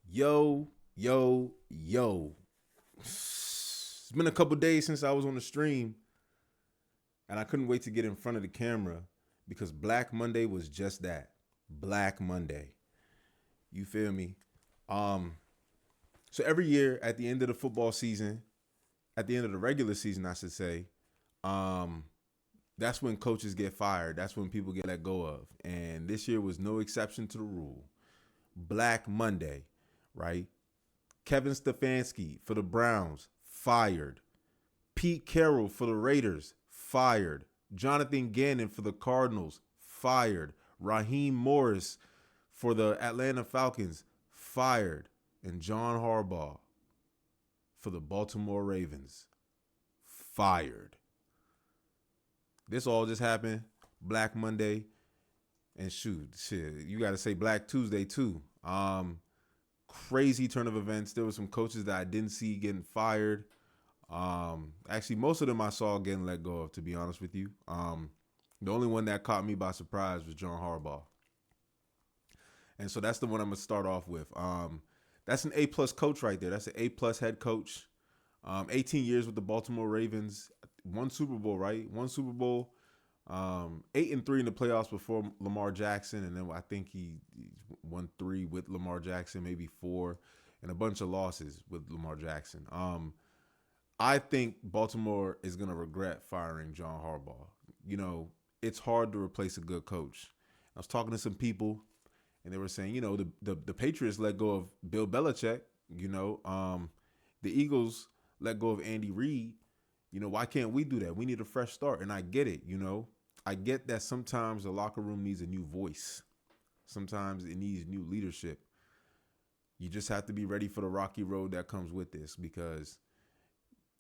Yo, yo, yo. It's been a couple days since I was on the stream, and I couldn't wait to get in front of the camera because Black Monday was just that. Black Monday. You feel me? Um, so every year at the end of the football season, at the end of the regular season, I should say, um, that's when coaches get fired. That's when people get let go of. And this year was no exception to the rule. Black Monday, right? Kevin Stefanski for the Browns, fired. Pete Carroll for the Raiders, fired. Jonathan Gannon for the Cardinals, fired. Raheem Morris for the Atlanta Falcons, fired. And John Harbaugh for the Baltimore Ravens, fired. This all just happened Black Monday. And shit, you got to say Black Tuesday too. Crazy turn of events. There were some coaches that I didn't see getting fired. Actually, most of them I saw getting let go of, to be honest with you. The only one that caught me by surprise was John Harbaugh. And so that's the one I'm gonna start off with. That's an A+ coach right there. That's an A+ head coach. 18 years with the Baltimore Ravens, one Super Bowl, right? One Super Bowl. 8-3 in the playoffs before Lamar Jackson, and then I think he won 3 with Lamar Jackson, maybe 4, and a bunch of losses with Lamar Jackson. I think Baltimore is gonna regret firing John Harbaugh. It's hard to replace a good coach. I was talking to some people, and they were saying, the Patriots let go of Bill Belichick. The Eagles let go of Andy Reid. Why can't we do that? We need a fresh start, and I get it. I get that sometimes the locker room needs a new voice. Sometimes it needs new leadership. You just have to be ready for the rocky road that comes with this because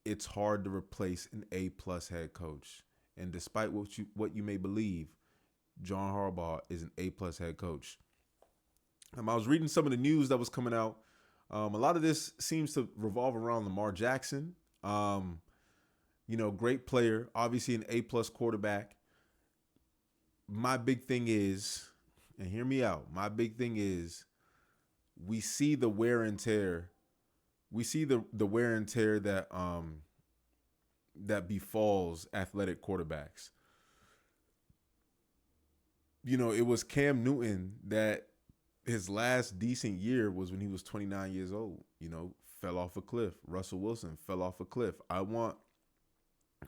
it's hard to replace an A+ head coach. And despite what you may believe, John Harbaugh is an A+ head coach. I was reading some of the news that was coming out. A lot of this seems to revolve around Lamar Jackson. Great player, obviously an A+ quarterback. My big thing is, and hear me out, my big thing is we see the wear and tear. We see the wear and tear that befalls athletic quarterbacks. It was Cam Newton that his last decent year was when he was 29 years old. Fell off a cliff. Russell Wilson fell off a cliff. I want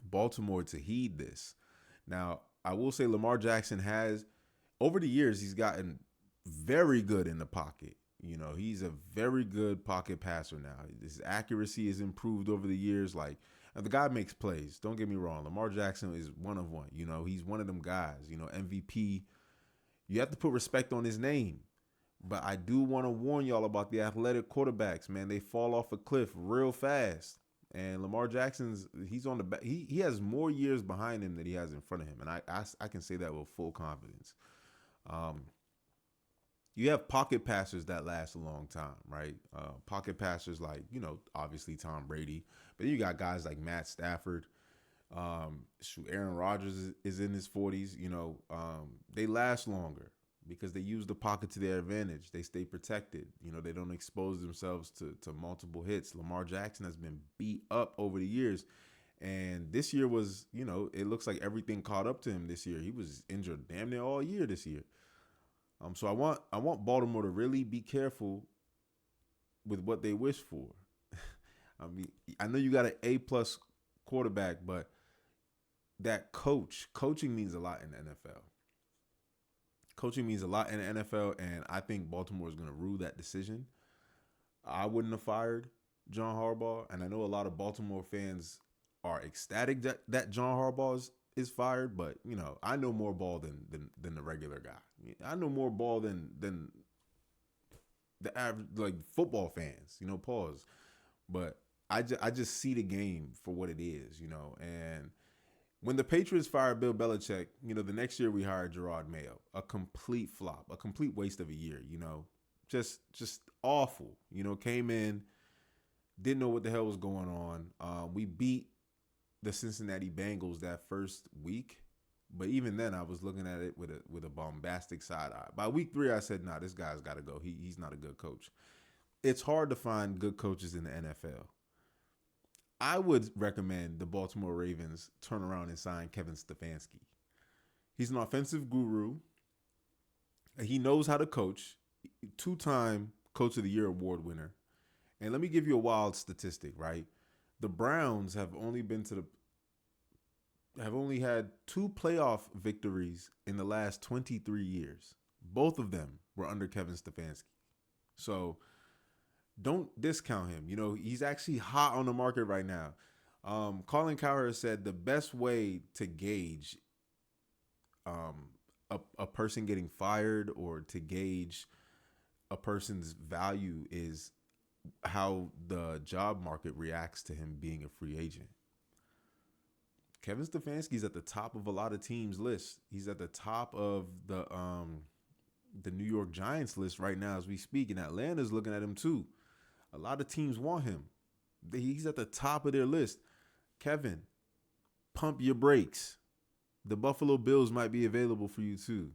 Baltimore to heed this. Now, I will say Lamar Jackson has, over the years, he's gotten very good in the pocket. He's a very good pocket passer now. His accuracy has improved over the years. And the guy makes plays. Don't get me wrong. Lamar Jackson is one of one. He's one of them guys. MVP. You have to put respect on his name. But I do want to warn y'all about the athletic quarterbacks, man. They fall off a cliff real fast. And Lamar he's on the back. He has more years behind him than he has in front of him. And I can say that with full confidence. You have pocket passers that last a long time, right? Pocket passers like, obviously Tom Brady. But then you got guys like Matt Stafford. Aaron Rodgers is in his 40s. They last longer because they use the pocket to their advantage. They stay protected. They don't expose themselves to multiple hits. Lamar Jackson has been beat up over the years. And this year was, it looks like everything caught up to him this year. He was injured damn near all year this year. So I want Baltimore to really be careful with what they wish for. I know you got an A+ quarterback, but that coaching means a lot in the NFL. Coaching means a lot in the NFL, and I think Baltimore is going to rue that decision. I wouldn't have fired John Harbaugh, and I know a lot of Baltimore fans are ecstatic that John Harbaugh is fired, but I know more ball than the regular guy. I know more ball than the average football fans. Pause. But I just see the game for what it is. And when the Patriots fired Bill Belichick, the next year we hired Gerard Mayo. A complete flop, a complete waste of a year, just awful. Came in, didn't know what the hell was going on. We beat the Cincinnati Bengals that first week, but even then I was looking at it with a bombastic side eye. By week 3, I said, nah, this guy's got to go. He's not a good coach. it's hard to find good coaches in the NFL. I would recommend the Baltimore Ravens turn around and sign Kevin Stefanski. He's an offensive guru. He knows how to coach. Two-time Coach of the Year award winner. And let me give you a wild statistic, right? The Browns have only had two playoff victories in the last 23 years. Both of them were under Kevin Stefanski. So don't discount him. You know, he's actually hot on the market right now. Colin Cowherd said the best way to gauge a person getting fired or to gauge a person's value is how the job market reacts to him being a free agent. Kevin Stefanski's at the top of a lot of teams' lists. He's at the top of the New York Giants list right now as we speak, and Atlanta's looking at him too. A lot of teams want him. He's at the top of their list. Kevin, pump your brakes. The Buffalo Bills might be available for you too,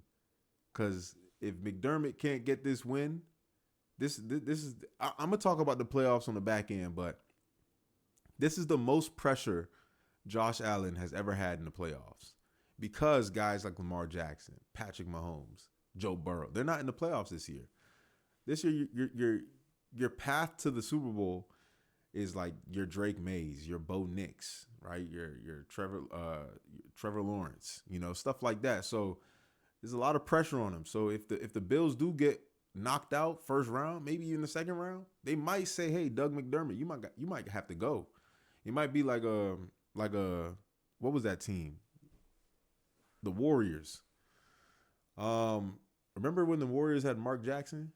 because if McDermott can't get this win, this is. I'm gonna talk about the playoffs on the back end, but this is the most pressure Josh Allen has ever had in the playoffs because guys like Lamar Jackson, Patrick Mahomes, Joe Burrow, they're not in the playoffs this year. This year, your path to the Super Bowl is like your Drake Mays, your Bo Nix, right? Your Trevor Lawrence, you know, stuff like that. So there's a lot of pressure on them. So if the Bills do get knocked out first round, maybe even the second round, they might say, "Hey, Doug McDermott, you might have to go." It might be like a what was that team? The Warriors. Remember when the Warriors had Mark Jackson?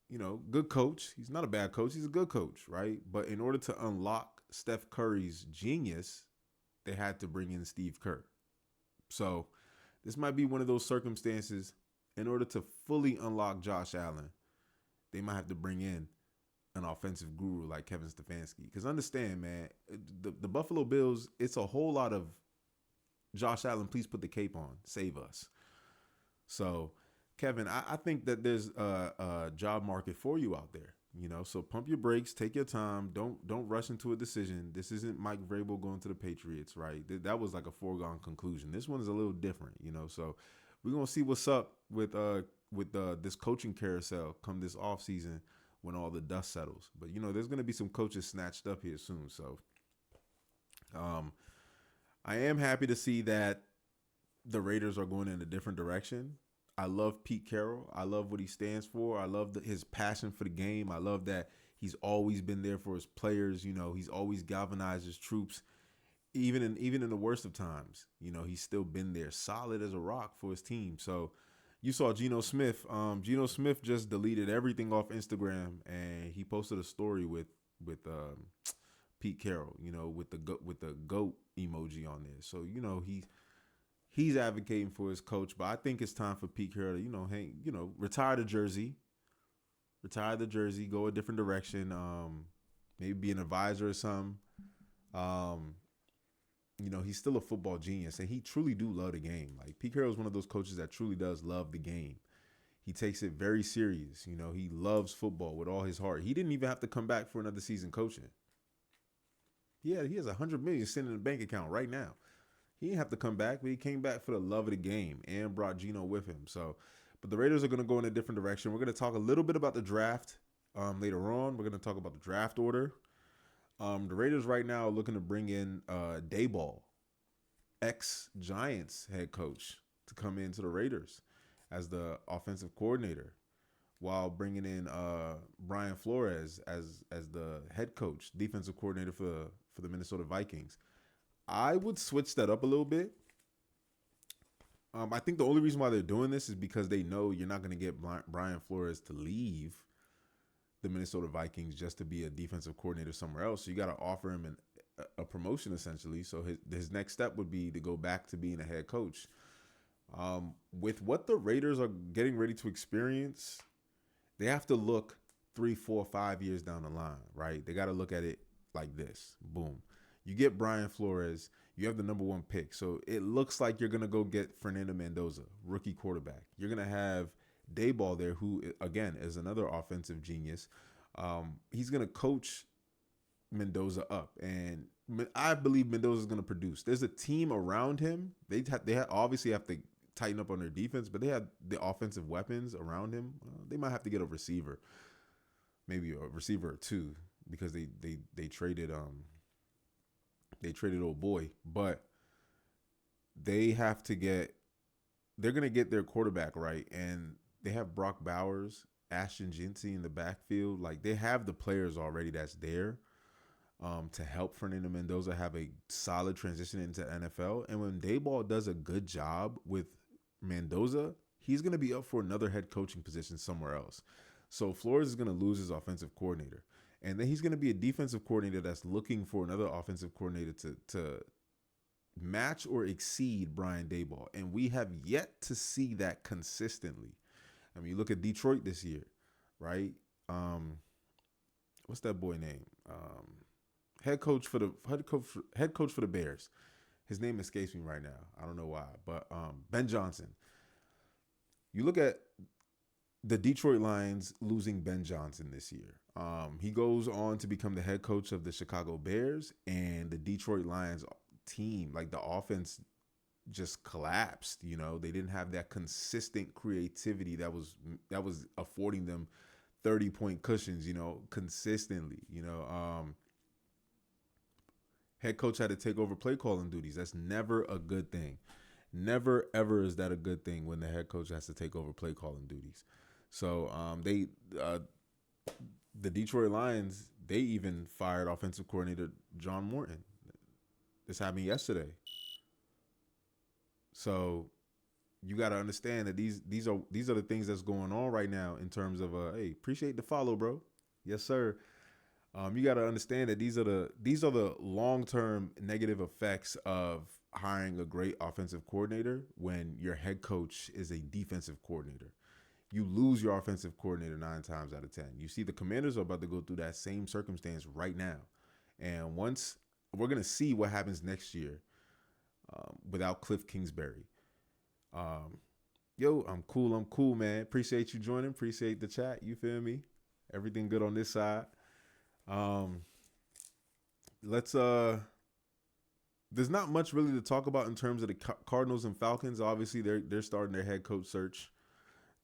You know, good coach. He's not a bad coach. He's a good coach, right? But in order to unlock Steph Curry's genius, they had to bring in Steve Kerr. So this might be one of those circumstances. In order to fully unlock Josh Allen, they might have to bring in an offensive guru like Kevin Stefanski. Because understand, man, the Buffalo Bills, it's a whole lot of Josh Allen, please put the cape on. Save us. So, Kevin, I think that there's a job market for you out there. You know, so pump your brakes, take your time. Don't rush into a decision. This isn't Mike Vrabel going to the Patriots, right? That was like a foregone conclusion. This one is a little different, you know. So we're gonna see what's up with this coaching carousel come this offseason when all the dust settles. But you know, there's gonna be some coaches snatched up here soon. So I am happy to see that the Raiders are going in a different direction. I love Pete Carroll. I love what he stands for. I love his passion for the game. I love that he's always been there for his players. You know, he's always galvanized his troops, even in the worst of times. You know, he's still been there, solid as a rock for his team. So you saw Geno Smith. Geno Smith just deleted everything off Instagram, and he posted a story with Pete Carroll. You know, with the goat emoji on there. So you know he's advocating for his coach, but I think it's time for Pete Carroll to, retire the jersey, go a different direction, maybe be an advisor or something. He's still a football genius, and he truly do love the game. Like Pete Carroll is one of those coaches that truly does love the game. He takes it very serious. You know, he loves football with all his heart. He didn't even have to come back for another season coaching. Yeah, he has $100 million sitting in the bank account right now. He didn't have to come back, but he came back for the love of the game and brought Geno with him. So, but the Raiders are going to go in a different direction. We're going to talk a little bit about the draft later on. We're going to talk about the draft order. The Raiders right now are looking to bring in Daboll, ex-Giants head coach, to come into the Raiders as the offensive coordinator, while bringing in Brian Flores as the head coach, defensive coordinator for the Minnesota Vikings. I would switch that up a little bit. I think the only reason why they're doing this is because they know you're not going to get Brian Flores to leave the Minnesota Vikings just to be a defensive coordinator somewhere else. So you got to offer him a promotion essentially. So his next step would be to go back to being a head coach. With what the Raiders are getting ready to experience, they have to look 3, 4, 5 years down the line, right? They got to look at it like this. Boom. You get Brian Flores. You have the number 1 pick. So it looks like you're going to go get Fernando Mendoza, rookie quarterback. You're going to have Daboll there, who, again, is another offensive genius. He's gonna coach Mendoza up, and I believe Mendoza is gonna produce. There's a team around him. Obviously have to tighten up on their defense, but they have the offensive weapons around him. They might have to get a receiver, maybe a receiver or two, because they traded old boy, but they have to get they're gonna get their quarterback right, and they have Brock Bowers, Ashton Jinsey in the backfield. Like they have the players already that's there to help Fernando Mendoza have a solid transition into NFL. And when Dayball does a good job with Mendoza, he's gonna be up for another head coaching position somewhere else. So Flores is gonna lose his offensive coordinator. And then he's going to be a defensive coordinator that's looking for another offensive coordinator to match or exceed Brian Daboll. And we have yet to see that consistently. I mean, you look at Detroit this year, right? What's that boy name? Head coach for the Bears. His name escapes me right now. I don't know why, but Ben Johnson. You look at the Detroit Lions losing Ben Johnson this year. He goes on to become the head coach of the Chicago Bears, and the Detroit Lions team, like the offense, just collapsed. You know, they didn't have that consistent creativity that was affording them 30-point cushions. You know, consistently. You know, head coach had to take over play calling duties. That's never a good thing. Never ever is that a good thing when the head coach has to take over play calling duties. So the Detroit Lions, they even fired offensive coordinator John Morton. This happened yesterday. So you got to understand that these are the things that's going on right now in terms of hey, appreciate the follow, bro. Yes, sir. You got to understand that these are the long-term negative effects of hiring a great offensive coordinator when your head coach is a defensive coordinator. You lose your offensive coordinator 9 times out of 10. You see the Commanders are about to go through that same circumstance right now. And once we're going to see what happens next year without Cliff Kingsbury. I'm cool, man. Appreciate you joining. Appreciate the chat. You feel me? Everything good on this side. There's not much really to talk about in terms of the Cardinals and Falcons. Obviously, they're starting their head coach search.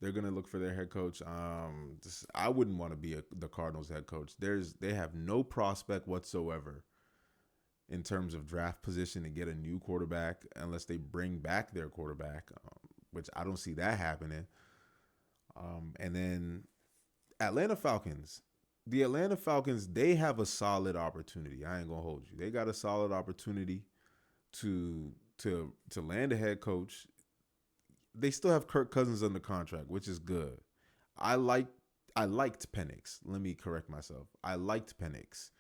They're gonna look for their head coach. I wouldn't want to be the Cardinals head coach. They have no prospect whatsoever in terms of draft position to get a new quarterback unless they bring back their quarterback, which I don't see that happening. And then Atlanta Falcons. The Atlanta Falcons, they have a solid opportunity. I ain't gonna hold you. They got a solid opportunity to land a head coach. They still have Kirk Cousins under contract, which is good. I liked Penix. Let me correct myself. I liked Penix.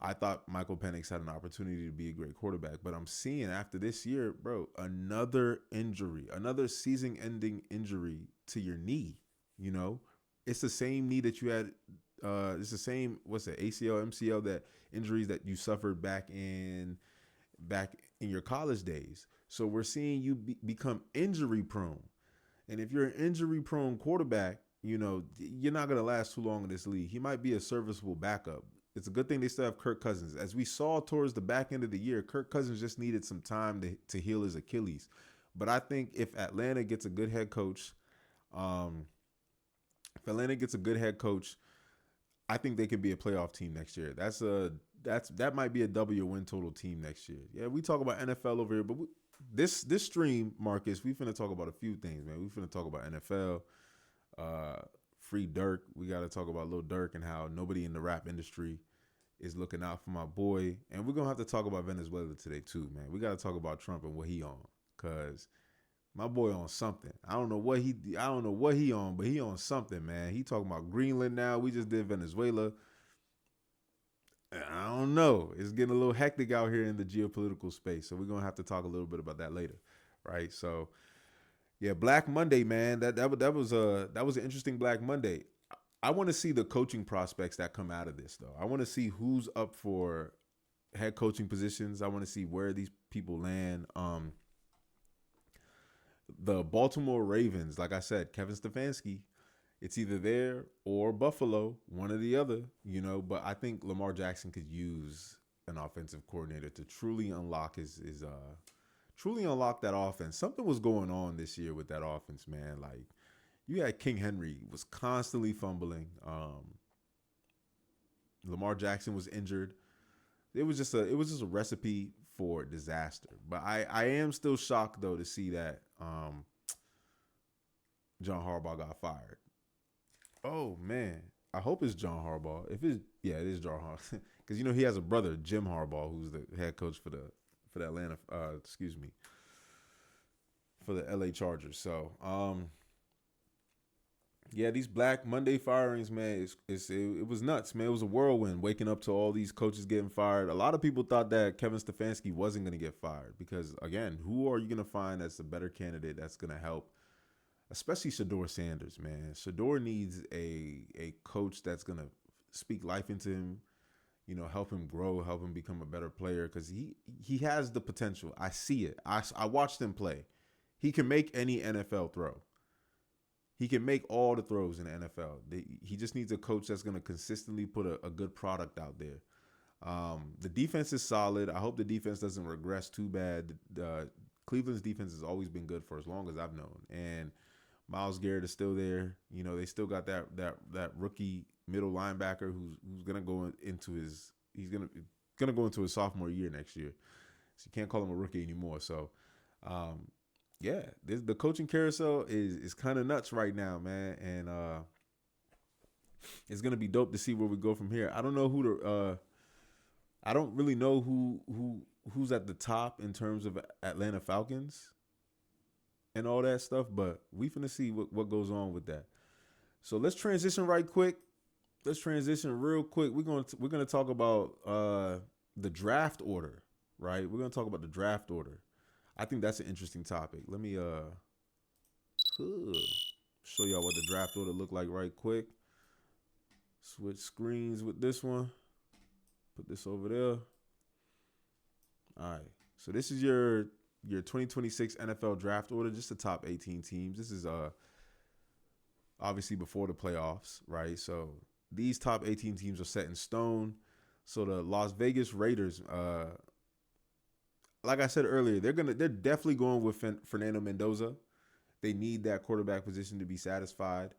I thought Michael Penix had an opportunity to be a great quarterback, but I'm seeing after this year, bro, another injury, another season-ending injury to your knee. You know, it's the same knee that you had. It's the same, ACL, MCL, that injuries that you suffered back in your college days. So we're seeing you become injury prone. And if you're an injury prone quarterback, you know, you're not going to last too long in this league. He might be a serviceable backup. It's a good thing they still have Kirk Cousins. As we saw towards the back end of the year, Kirk Cousins just needed some time to heal his Achilles. But I think if Atlanta gets a good head coach, I think they could be a playoff team next year. That might be a W win total team next year. Yeah, we talk about NFL over here, but this stream, Marcus, we finna talk about a few things, man. We finna talk about NFL, free Durk. We got to talk about Lil Durk and how nobody in the rap industry is looking out for my boy. And we're gonna have to talk about Venezuela today too, man. We got to talk about Trump and what he on, cause my boy on something. I don't know what he on, but he on something, man. He talking about Greenland now. We just did Venezuela. I don't know. It's getting a little hectic out here in the geopolitical space. So we're going to have to talk a little bit about that later. Right. So yeah, Black Monday, man, that was an interesting Black Monday. I want to see the coaching prospects that come out of this though. I want to see who's up for head coaching positions. I want to see where these people land. The Baltimore Ravens, like I said, Kevin Stefanski It's either there or Buffalo, one or the other, you know. But I think Lamar Jackson could use an offensive coordinator to truly unlock his truly unlock that offense. Something was going on this year with that offense, man. Like you had King Henry was constantly fumbling. Lamar Jackson was injured. It was just a recipe for disaster. But I am still shocked though to see that John Harbaugh got fired. Oh man, I hope it's John Harbaugh. If it's yeah, it is John Harbaugh because you know he has a brother Jim Harbaugh who's the head coach for the Atlanta excuse me for the LA Chargers. So yeah, these Black Monday firings, man, it was nuts, man. It was a whirlwind waking up to all these coaches getting fired. A lot of people thought that Kevin Stefanski wasn't going to get fired because, again, who are you going to find that's a better candidate that's going to help, especially Shador Sanders, man. Shador needs a coach that's going to speak life into him, you know, help him grow, help him become a better player because he has the potential. I see it. I watched him play. He can make any NFL throw. He can make all the throws in the NFL. He just needs a coach that's going to consistently put a good product out there. The defense is solid. I hope the defense doesn't regress too bad. Cleveland's defense has always been good for as long as I've known. And Myles Garrett is still there. You know, they still got that rookie middle linebacker who's going to go into he's going to go into his sophomore year next year. So you can't call him a rookie anymore. So yeah, the coaching carousel is kind of nuts right now, man, and it's gonna be dope to see where we go from here. I don't know I don't really know who's at the top in terms of Atlanta Falcons and all that stuff, but we finna see what goes on with that. So let's transition right quick. Let's transition real quick. We're gonna talk about the draft order, right? We're gonna talk about the draft order. I think that's an interesting topic. Let me show y'all what the draft order look like right quick. Switch screens with this one. Put this over there. All right. So this is your 2026 NFL draft order, just the top 18 teams. This is obviously before the playoffs, right? So these top 18 teams are set in stone. So the Las Vegas Raiders, like I said earlier, they're definitely going with Fernando Mendoza. They need that quarterback position to be satisfied.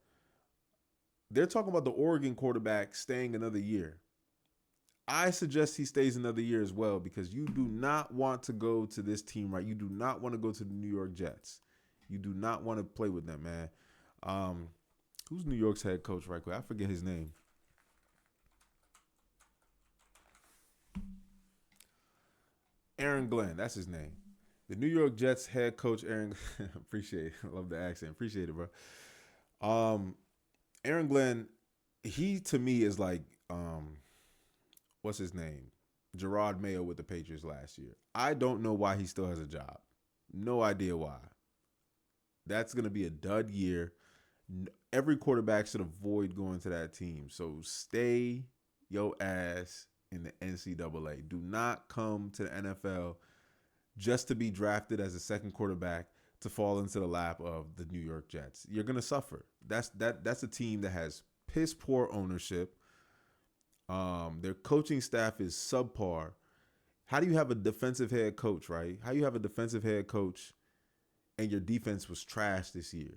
They're talking about the Oregon quarterback staying another year. I suggest he stays another year as well because you do not want to go to this team, right? You do not want to go to the New York Jets. You do not want to play with them, man. Who's New York's head coach right quick? I forget his name. Aaron Glenn, that's his name. The New York Jets head coach, Aaron. Appreciate it. I love the accent. Appreciate it, bro. Aaron Glenn, he to me is like, what's his name? Gerard Mayo with the Patriots last year. I don't know why he still has a job. No idea why. That's going to be a dud year. Every quarterback should avoid going to that team. So stay your ass in the NCAA. Do not come to the NFL just to be drafted as a second quarterback to fall into the lap of the New York Jets. You're gonna suffer. That's a team that has piss poor ownership. Their coaching staff is subpar. How do you have a defensive head coach, right? How do you have a defensive head coach and your defense was trash this year?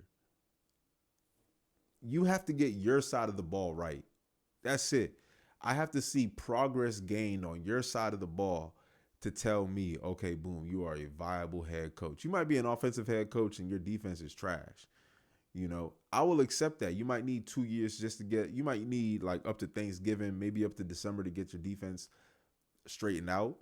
You have to get your side of the ball right. That's it. I have to see progress gained on your side of the ball to tell me, okay, boom, you are a viable head coach. You might be an offensive head coach and your defense is trash. You know, I will accept that. You might need 2 years just to you might need like up to Thanksgiving, maybe up to December to get your defense straightened out.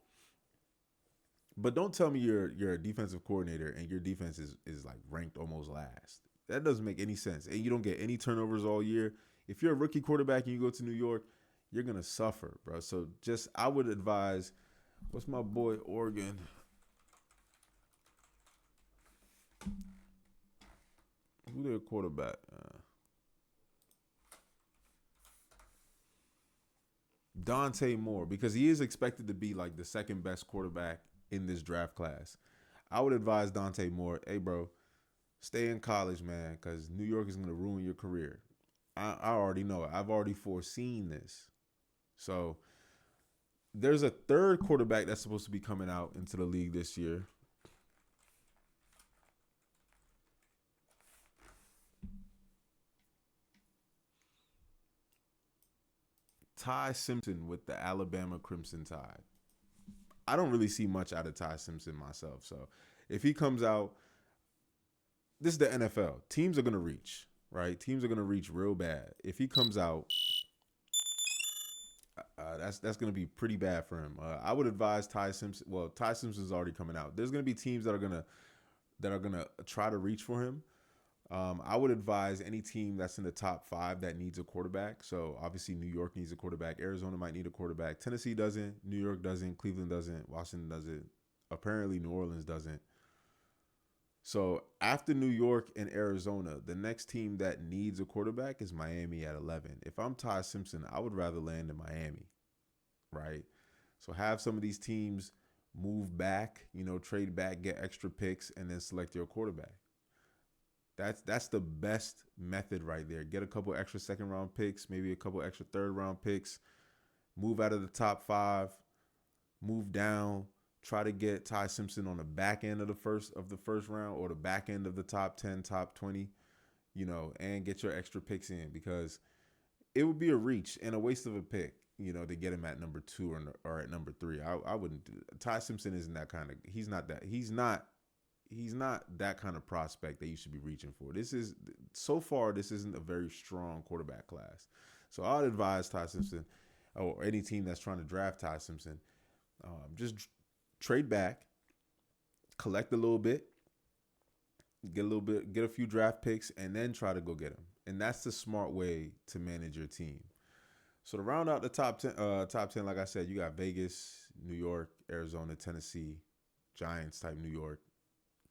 But don't tell me you're a defensive coordinator and your defense is like ranked almost last. That doesn't make any sense. And you don't get any turnovers all year. If you're a rookie quarterback and you go to New York, you're going to suffer, bro. So I would advise, what's my boy Oregon? Who their quarterback? Dante Moore, because he is expected to be like the second best quarterback in this draft class. I would advise Dante Moore, hey, bro, stay in college, man, because New York is going to ruin your career. I already know it. I've already foreseen this. So there's a third quarterback that's supposed to be coming out into the league this year. Ty Simpson with the Alabama Crimson Tide. I don't really see much out of Ty Simpson myself. So if he comes out, this is the NFL. Teams are gonna reach, right? Teams are gonna reach real bad. If he comes out, that's gonna be pretty bad for him. I would advise Ty Simpson. Well, Ty Simpson's already coming out. There's gonna be teams that are gonna try to reach for him. I would advise any team that's in the top five that needs a quarterback. So obviously New York needs a quarterback. Arizona might need a quarterback. Tennessee doesn't. New York doesn't. Cleveland doesn't. Washington doesn't. Apparently New Orleans doesn't. So after New York and Arizona, the next team that needs a quarterback is Miami at 11. If I'm Ty Simpson, I would rather land in Miami, right? So have some of these teams move back, trade back, get extra picks, and then select your quarterback. That's the best method right there. Get a couple extra second round picks, maybe a couple extra third round picks, move out of the top five, move down, try to get Ty Simpson on the back end of the first round or the back end of the top 10, top 20, and get your extra picks in because it would be a reach and a waste of a pick, to get him at number two or at number three. I wouldn't do that. Ty Simpson isn't that kind of he's not that kind of prospect that you should be reaching for. This isn't a very strong quarterback class. So I'd advise Ty Simpson or any team that's trying to draft Ty Simpson, just trade back, collect a little bit, get a few draft picks, and then try to go get him. And that's the smart way to manage your team. So to round out the top ten, like I said, you got Vegas, New York, Arizona, Tennessee, Giants type New York,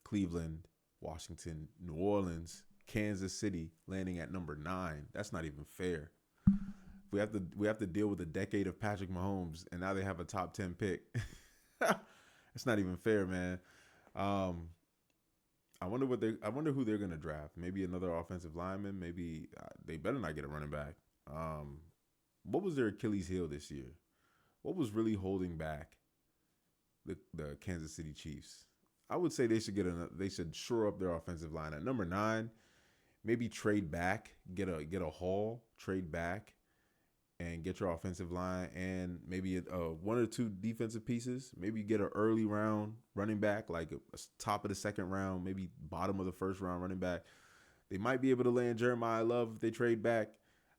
Cleveland, Washington, New Orleans, Kansas City landing at number 9. That's not even fair. We have to deal with a decade of Patrick Mahomes, and now they have a top 10 pick. It's not even fair, man. I wonder who they're gonna draft. Maybe another offensive lineman. Maybe they better not get a running back. What was their Achilles heel this year? What was really holding back the Kansas City Chiefs? I would say they should shore up their offensive line at number 9. Maybe trade back, get a haul, trade back, and get your offensive line and maybe one or two defensive pieces. Maybe get an early round running back, like a top of the second round, maybe bottom of the first round running back. They might be able to land Jeremiah Love if they trade back.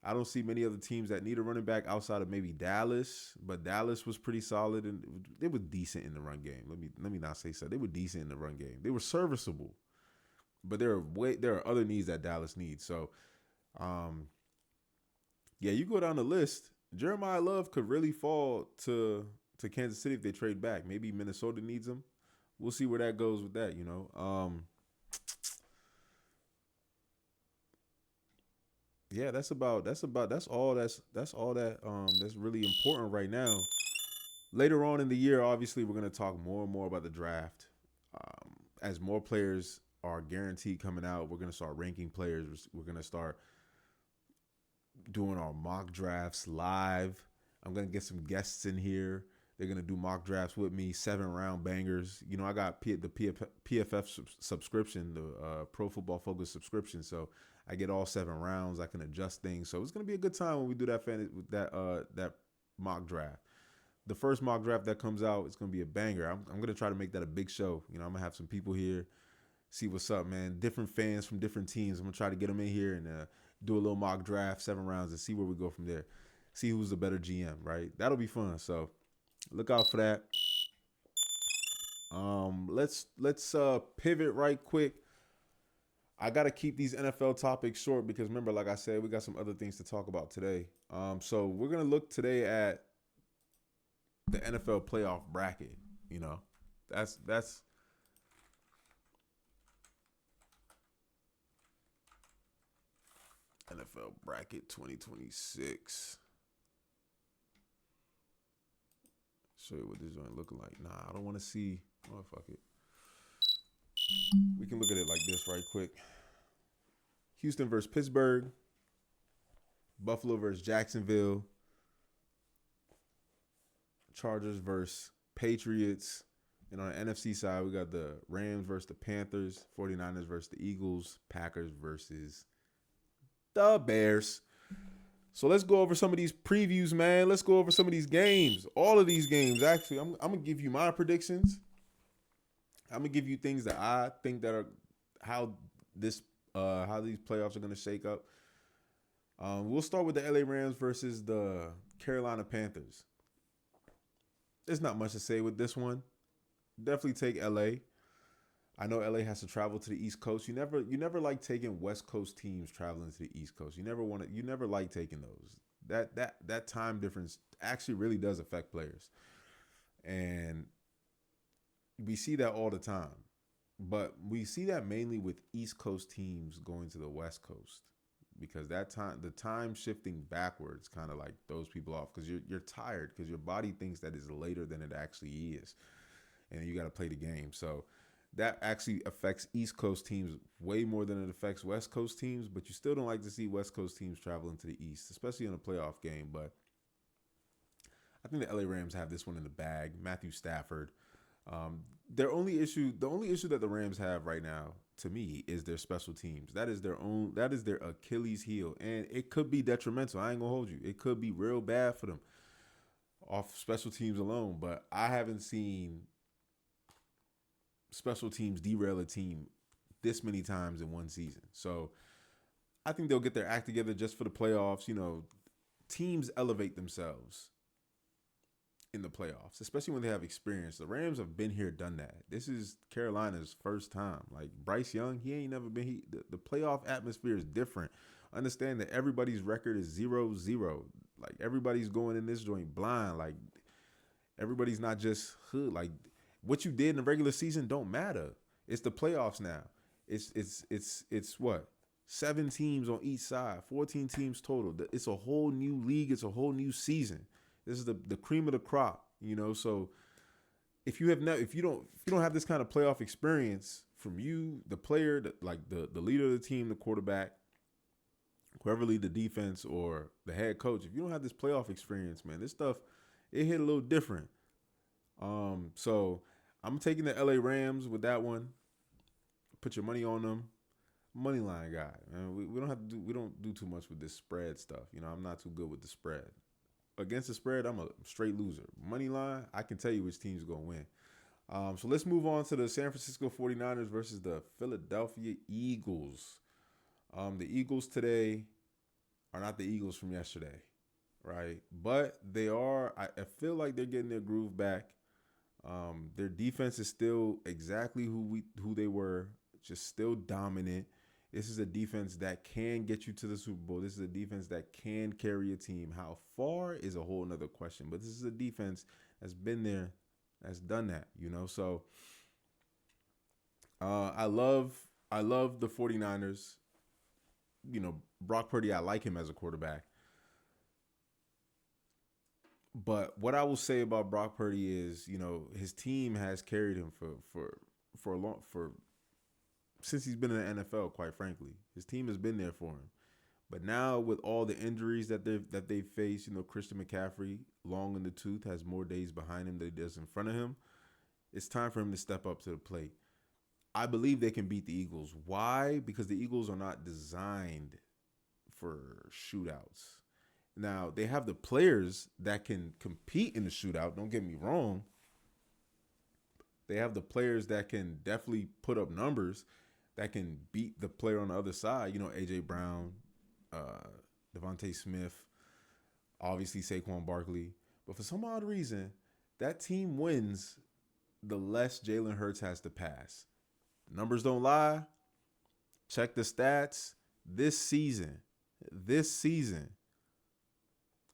I don't see many other teams that need a running back outside of maybe Dallas, but Dallas was pretty solid and they were decent in the run game. Let me not say so. They were decent in the run game. They were serviceable, but there are other needs that Dallas needs. So, yeah, you go down the list. Jeremiah Love could really fall to Kansas City if they trade back. Maybe Minnesota needs him. We'll see where that goes with that. Yeah, that's all that's really important right now. Later on in the year, obviously, we're gonna talk more and more about the draft. As more players are guaranteed coming out, we're gonna start ranking players. We're gonna start doing our mock drafts live. I'm gonna get some guests in here. They're gonna do mock drafts with me, 7-round bangers. I got the PFF subscription, the Pro Football Focus subscription, so I get all 7 rounds. I can adjust things, so it's gonna be a good time when we do that mock draft. The first mock draft that comes out, it's gonna be a banger. I'm gonna try to make that a big show. I'm gonna have some people here, see what's up, man. Different fans from different teams. I'm gonna try to get them in here and do a little mock draft, 7 rounds, and see where we go from there. See who's the better GM, right? That'll be fun. So look out for that. Let's pivot right quick. I gotta keep these NFL topics short because remember, like I said, we got some other things to talk about today. So we're gonna look today at the NFL playoff bracket. That's NFL bracket 2026. Show you what this joint looking like. Nah, I don't want to see. Oh, fuck it. We can look at it like this right quick. Houston versus Pittsburgh. Buffalo versus Jacksonville. Chargers versus Patriots. And on the NFC side, we got the Rams versus the Panthers, 49ers versus the Eagles, Packers versus the Bears. So let's go over some of these previews, man. Let's go over some of these games. All of these games, actually. I'm going to give you my predictions. I'm going to give you things that I think that are how how these playoffs are going to shake up. We'll start with the LA Rams versus the Carolina Panthers. There's not much to say with this one. Definitely take LA. I know LA has to travel to the East Coast. You never like taking West Coast teams traveling to the East Coast. You never like taking those. That time difference actually really does affect players. And we see that all the time. But we see that mainly with East Coast teams going to the West Coast. Because the time shifting backwards kind of like throws people off because you're tired because your body thinks that it's later than it actually is, and you got to play the game. So that actually affects East Coast teams way more than it affects West Coast teams. But you still don't like to see West Coast teams traveling to the East, especially in a playoff game. But I think the LA Rams have this one in the bag. Matthew Stafford. The only issue that the Rams have right now, to me, is their special teams. That is their Achilles heel, and it could be detrimental. I ain't gonna hold you. It could be real bad for them off special teams alone. But I haven't seen special teams derail a team this many times in one season. So I think they'll get their act together just for the playoffs. Teams elevate themselves in the playoffs, especially when they have experience. The Rams have been here, done that. This is Carolina's first time. Like Bryce Young, he ain't never been. The playoff atmosphere is different. Understand that everybody's record is 0-0. Like everybody's going in this joint blind. Like everybody's not just hood. Like what you did in the regular season don't matter. It's the playoffs now. It's what? 7 teams on each side, 14 teams total. It's a whole new league. It's a whole new season. This is the cream of the crop, So if you don't have this kind of playoff experience from you, the player, the leader of the team, the quarterback, whoever lead the defense or the head coach, if you don't have this playoff experience, man, this stuff it hit a little different. So I'm taking the LA Rams with that one. Put your money on them. Money line guy, man. We don't do too much with this spread stuff. I'm not too good with the spread. Against the spread, I'm a straight loser. Money line, I can tell you which team's going to win. So let's move on to the San Francisco 49ers versus the Philadelphia Eagles. The Eagles today are not the Eagles from yesterday, right? But they are, I feel like they're getting their groove back. Their defense is still exactly who they were, just still dominant. This is a defense that can get you to the Super Bowl. This is a defense that can carry a team. How far is a whole nother question. But this is a defense that's been there, that's done that, So I love the 49ers. Brock Purdy, I like him as a quarterback. But what I will say about Brock Purdy is, his team has carried him for since he's been in the NFL, quite frankly. His team has been there for him. But now with all the injuries that they've faced, Christian McCaffrey, long in the tooth, has more days behind him than he does in front of him. It's time for him to step up to the plate. I believe they can beat the Eagles. Why? Because the Eagles are not designed for shootouts. Now, they have the players that can compete in the shootout. Don't get me wrong. They have the players that can definitely put up numbers, that can beat the player on the other side. A.J. Brown, Devontae Smith, obviously Saquon Barkley. But for some odd reason, that team wins the less Jalen Hurts has to pass. Numbers don't lie. Check the stats. This season,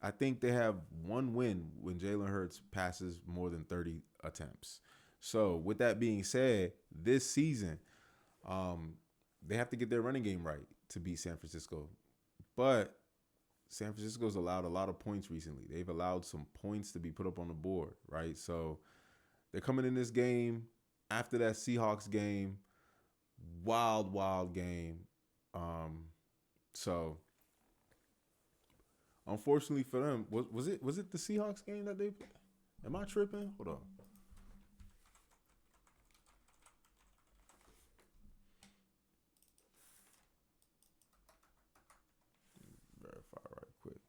I think they have one win when Jalen Hurts passes more than 30 attempts. So with that being said, this season, they have to get their running game right to beat San Francisco. But San Francisco's allowed a lot of points recently. They've allowed some points to be put up on the board, right? So they're coming in this game after that Seahawks game. Wild game. So Unfortunately for them, was it the Seahawks game that they? Am I tripping? Hold on. Verify right quick.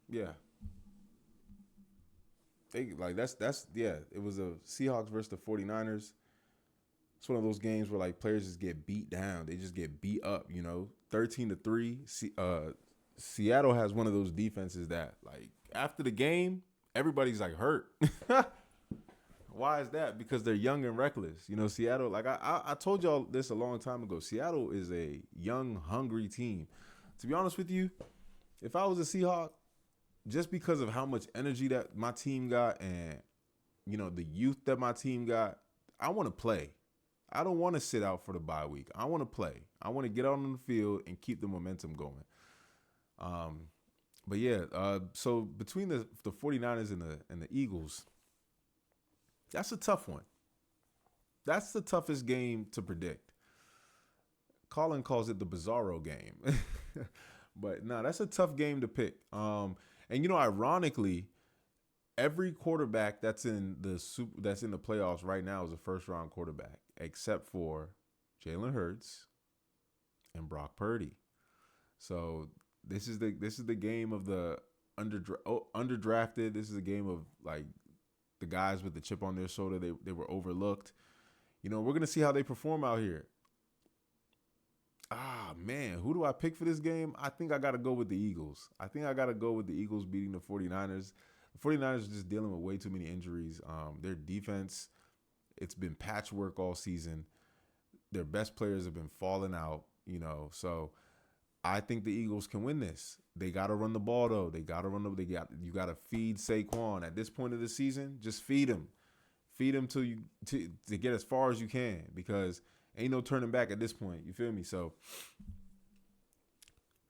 Yeah, they like that's yeah. It was a Seahawks versus the 49ers. It's one of those games where like players just get beat down. They just get beat up. 13-3. Seattle has one of those defenses that like after the game, everybody's like hurt. Why is that? Because they're young and reckless. Seattle. Like I told y'all this a long time ago. Seattle is a young, hungry team. To be honest with you, if I was a Seahawk, just because of how much energy that my team got and the youth that my team got, I want to play. I don't want to sit out for the bye week. I want to play. I want to get out on the field and keep the momentum going. Um, but yeah, so between the 49ers and the Eagles, that's a tough one. That's the toughest game to predict. Colin calls it the Bizarro game. But no, that's a tough game to pick. And ironically, every quarterback that's in the playoffs right now is a first round quarterback, except for Jalen Hurts and Brock Purdy. So this is the game of the underdrafted. This is a game of like the guys with the chip on their shoulder. They were overlooked. We're gonna see how they perform out here. Ah, man, who do I pick for this game? I think I got to go with the Eagles. I think I got to go with the Eagles beating the 49ers. The 49ers are just dealing with way too many injuries. Their defense, it's been patchwork all season. Their best players have been falling out. So I think the Eagles can win this. They got to run the ball though. They got to run the. You got to feed Saquon at this point of the season. Just feed him. Feed him to get as far as you can because ain't no turning back at this point. You feel me? So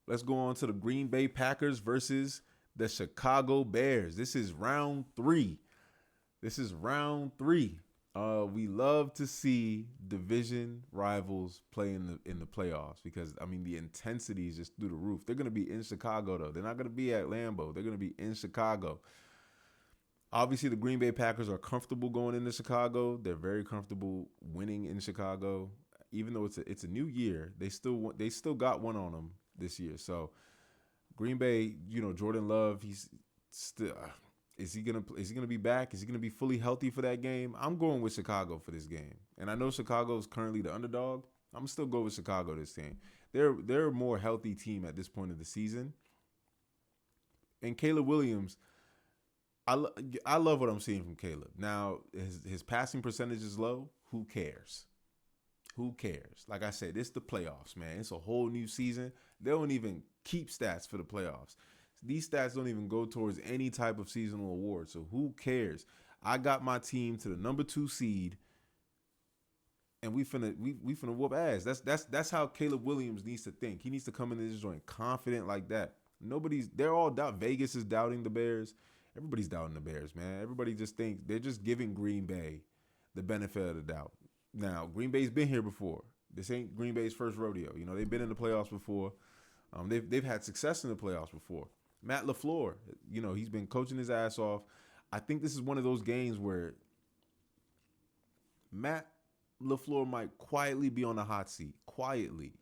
let's go on to the Green Bay Packers versus the Chicago Bears. This is round 3. We love to see division rivals play in the playoffs because the intensity is just through the roof. They're gonna be in Chicago though. They're not gonna be at Lambeau. They're gonna be in Chicago. Obviously, the Green Bay Packers are comfortable going into Chicago. They're very comfortable winning in Chicago, even though it's a new year. They still got one on them this year. So Green Bay, Jordan Love, he's still. Is he gonna be back? Is he gonna be fully healthy for that game? I'm going with Chicago for this game, and I know Chicago is currently the underdog. I'm still going with Chicago this game. They're a more healthy team at this point of the season. And Caleb Williams, I love what I'm seeing from Caleb. Now his passing percentage is low. Who cares? Who cares? Like I said, it's the playoffs, man. It's a whole new season. They don't even keep stats for the playoffs. These stats don't even go towards any type of seasonal award. So who cares? I got my team to the number 2 seed, and we finna whoop ass. That's how Caleb Williams needs to think. He needs to come into this joint confident like that. They're all doubt. Vegas is doubting the Bears. Everybody's doubting the Bears, man. Everybody just thinks they're just giving Green Bay the benefit of the doubt. Now, Green Bay's been here before. This ain't Green Bay's first rodeo. They've been in the playoffs before. They've had success in the playoffs before. Matt LaFleur, he's been coaching his ass off. I think this is one of those games where Matt LaFleur might quietly be on the hot seat. Quietly.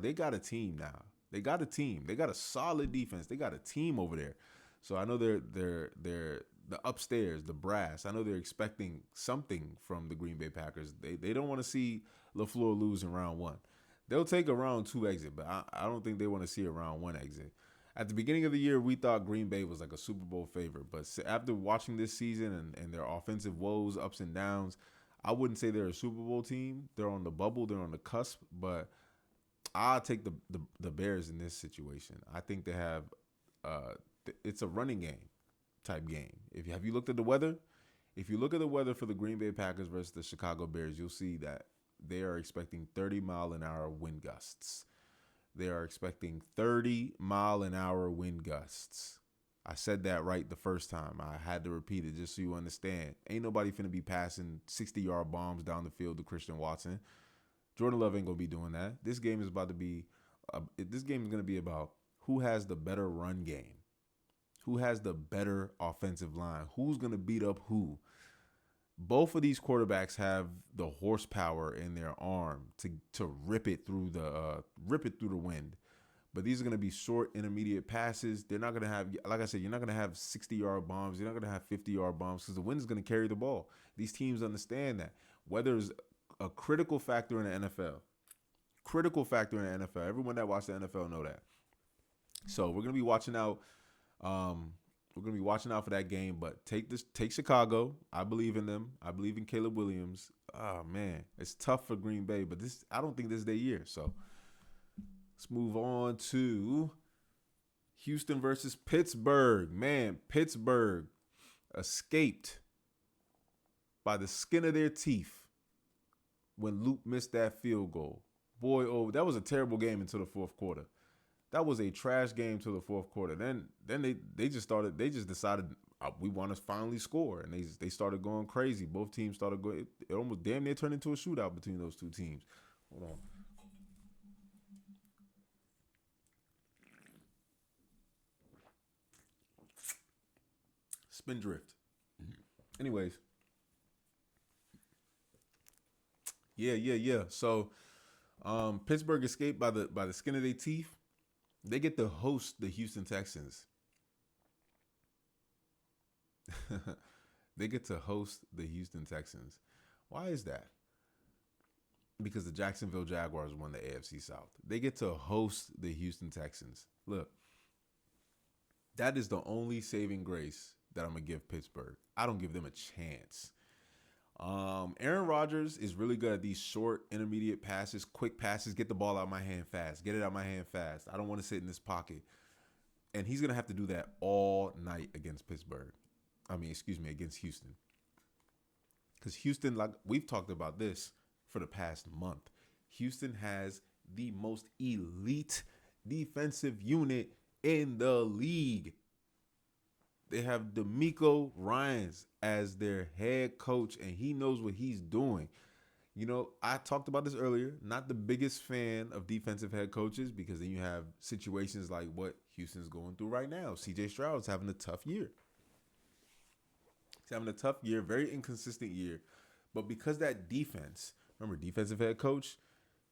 They got a team now. They got a team. They got a solid defense. They got a team over there. So I know they're the upstairs, the brass. I know they're expecting something from the Green Bay Packers. They don't want to see LaFleur lose in round 1. They'll take a round 2 exit, but I don't think they want to see a round 1 exit. At the beginning of the year, we thought Green Bay was like a Super Bowl favorite. But after watching this season and their offensive woes, ups and downs, I wouldn't say they're a Super Bowl team. They're on the bubble. They're on the cusp. But I'll take the Bears in this situation. I think they have it's a running game type game. Have you looked at the weather? If you look at the weather for the Green Bay Packers versus the Chicago Bears, you'll see that they are expecting 30-mile-an-hour wind gusts. They are expecting 30-mile-an-hour wind gusts. I said that right the first time. I had to repeat it just so you understand. Ain't nobody finna be passing 60-yard bombs down the field to Christian Watson. Jordan Love ain't gonna be doing that. This game is about to be. This game is gonna be about who has the better run game, who has the better offensive line, who's gonna beat up who. Both of these quarterbacks have the horsepower in their arm to rip it through the wind. But these are going to be short, intermediate passes. They're not going to have, like I said, you're not going to have 60-yard bombs. You're not going to have 50-yard bombs because the wind is going to carry the ball. These teams understand that. Weather is a critical factor in the NFL. Critical factor in the NFL. Everyone that watches the NFL know that. So we're going to be watching out. We're going to be watching out for that game. But take Chicago. I believe in them. I believe in Caleb Williams. Oh, man. It's tough for Green Bay. But I don't think this is their year. So let's move on to Houston versus Pittsburgh. Man, Pittsburgh escaped by the skin of their teeth when Luke missed that field goal. Boy, oh, that was a terrible game until the fourth quarter. That was a trash game till the fourth quarter. Then they just decided we want to finally score, and they started going crazy. Both teams started going. It almost damn near turned into a shootout between those two teams. Hold on. Spindrift. Anyways. Yeah. So, Pittsburgh escaped by the skin of their teeth. They get to host the Houston Texans. They get to host the Houston Texans. Why is that? Because the Jacksonville Jaguars won the AFC South. They get to host the Houston Texans. Look, that is the only saving grace that I'm going to give Pittsburgh. I don't give them a chance. Aaron Rodgers is really good at these short, intermediate passes, quick passes, get the ball out of my hand fast, get it out of my hand fast. I don't want to sit in this pocket. And he's going to have to do that all night against against Houston. Because Houston, like we've talked about this for the past month, Houston has the most elite defensive unit in the league. They have DeMeco Ryans as their head coach, and he knows what he's doing. You know, I talked about this earlier. Not the biggest fan of defensive head coaches because then you have situations like what Houston's going through right now. C.J. Stroud's having a tough year. He's having a tough year, very inconsistent year. But because that defense, remember, defensive head coach,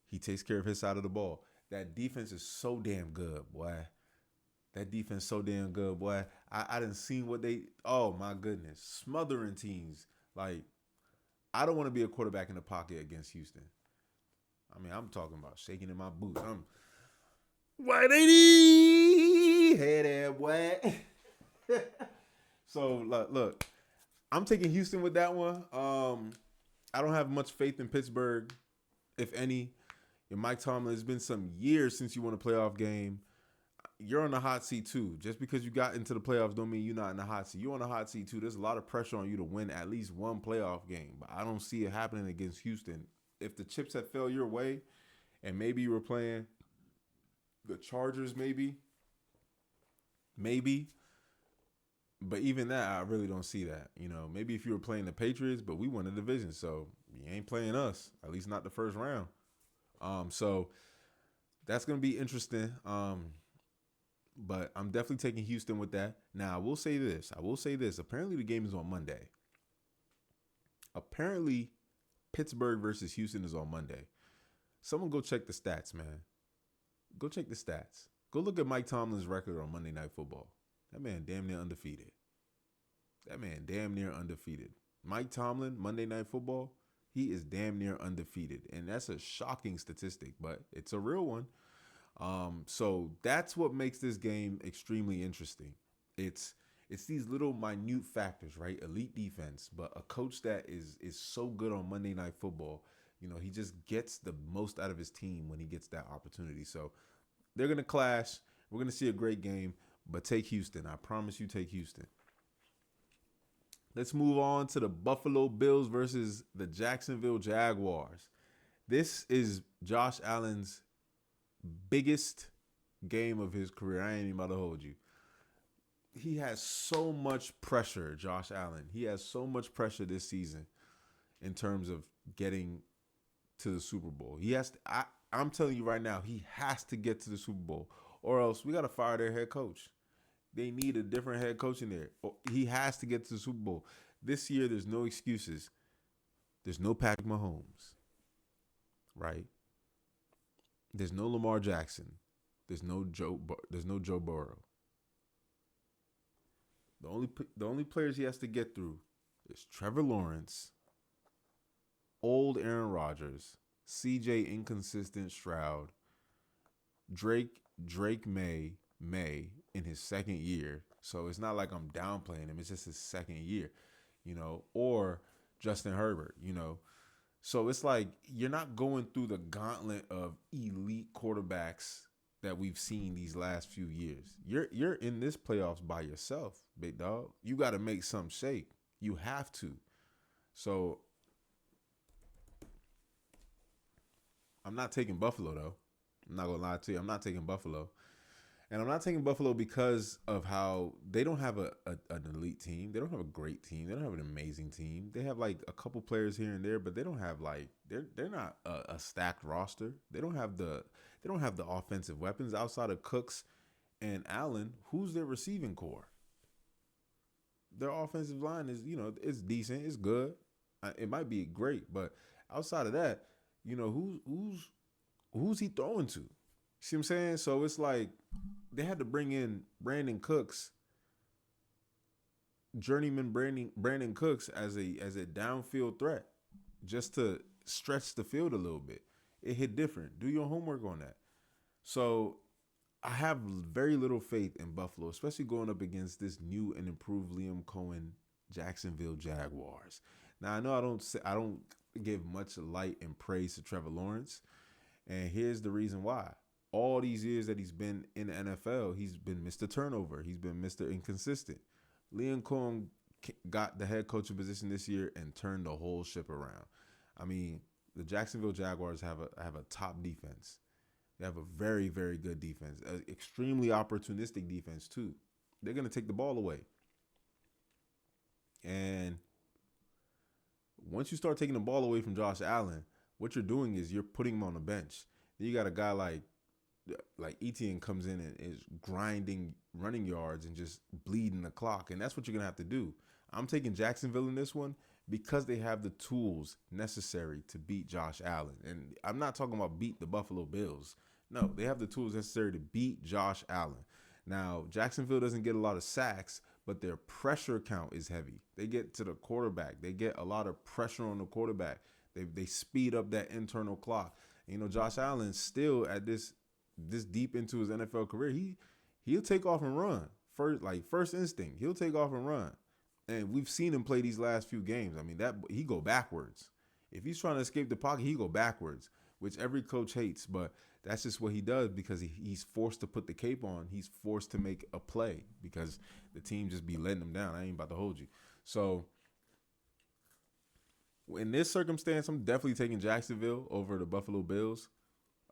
he takes care of his side of the ball. That defense is so damn good, boy. That defense so damn good, boy. I didn't see what oh my goodness, smothering teams. Like, I don't want to be a quarterback in the pocket against Houston. I mean, I'm talking about shaking in my boots. I'm 180 head air, boy. So look, I'm taking Houston with that one. I don't have much faith in Pittsburgh, if any. And Mike Tomlin, it's been some years since you won a playoff game. You're on the hot seat too. Just because you got into the playoffs don't mean you're not in the hot seat. You're on the hot seat too. There's a lot of pressure on you to win at least one playoff game. But I don't see it happening against Houston. If the chips had fell your way and maybe you were playing the Chargers, maybe. But even that, I really don't see that. You know, maybe if you were playing the Patriots, but we won the division, so you ain't playing us, at least not the first round. So that's going to be interesting. But I'm definitely taking Houston with that. Now, I will say this. Apparently, the game is on Monday. Apparently, Pittsburgh versus Houston is on Monday. Someone go check the stats, man. Go check the stats. Go look at Mike Tomlin's record on Monday Night Football. That man damn near undefeated. Mike Tomlin, Monday Night Football, he is damn near undefeated. And that's a shocking statistic, but it's a real one. So that's what makes this game extremely interesting. It's these little minute factors, right? Elite defense, but a coach that is so good on Monday Night Football. You know, he just gets the most out of his team when he gets that opportunity. So they're going to clash. We're going to see a great game, but take Houston. I promise you, take Houston. Let's move on to the Buffalo Bills versus the Jacksonville Jaguars. This is Josh Allen's biggest game of his career. I ain't even about to hold you. He has so much pressure, Josh Allen. He has so much pressure this season in terms of getting to the Super Bowl. He has to. I'm telling you right now, he has to get to the Super Bowl, or else we got to fire their head coach. They need a different head coach in there. He has to get to the Super Bowl this year. There's no excuses. There's no Patrick Mahomes, right? There's no Lamar Jackson. There's no Joe Burrow. The only players he has to get through is Trevor Lawrence, old Aaron Rodgers, CJ inconsistent Stroud, Drake May in his second year. So it's not like I'm downplaying him. It's just his second year, or Justin Herbert. So it's like you're not going through the gauntlet of elite quarterbacks that we've seen these last few years. You're in this playoffs by yourself, big dog. You got to make some shake. You have to. So I'm not taking Buffalo though. I'm not gonna lie to you. I'm not taking Buffalo. And I'm not taking Buffalo because of how they don't have an elite team. They don't have a great team. They don't have an amazing team. They have like a couple players here and there, but they don't have like they're not a stacked roster. They don't have the offensive weapons outside of Cooks and Allen. Who's their receiving core? Their offensive line is it's decent, it's good. It might be great, but outside of that, who's he throwing to? See what I'm saying? So it's like they had to bring in journeyman Brandon Cooks as a downfield threat, just to stretch the field a little bit. It hit different. Do your homework on that. So I have very little faith in Buffalo, especially going up against this new and improved Liam Cohen Jacksonville Jaguars. Now I know I don't give much light and praise to Trevor Lawrence, and here's the reason why. All these years that he's been in the NFL, he's been Mr. Turnover. He's been Mr. Inconsistent. Liam Cohen got the head coaching position this year and turned the whole ship around. I mean, the Jacksonville Jaguars have a top defense. They have a very, very good defense, an extremely opportunistic defense too. They're going to take the ball away. And once you start taking the ball away from Josh Allen, what you're doing is you're putting him on the bench. Then you got a guy like Etienne comes in and is grinding running yards and just bleeding the clock. And that's what you're going to have to do. I'm taking Jacksonville in this one because they have the tools necessary to beat Josh Allen. And I'm not talking about beat the Buffalo Bills. No, they have the tools necessary to beat Josh Allen. Now, Jacksonville doesn't get a lot of sacks, but their pressure count is heavy. They get to the quarterback. They get a lot of pressure on the quarterback. They speed up that internal clock. And, Josh Allen still at this deep into his NFL career, he'll take off and run. First instinct, he'll take off and run. And we've seen him play these last few games. I mean, that he go backwards. If he's trying to escape the pocket, he go backwards, which every coach hates. But that's just what he does because he's forced to put the cape on. He's forced to make a play because the team just be letting him down. I ain't about to hold you. So in this circumstance, I'm definitely taking Jacksonville over the Buffalo Bills.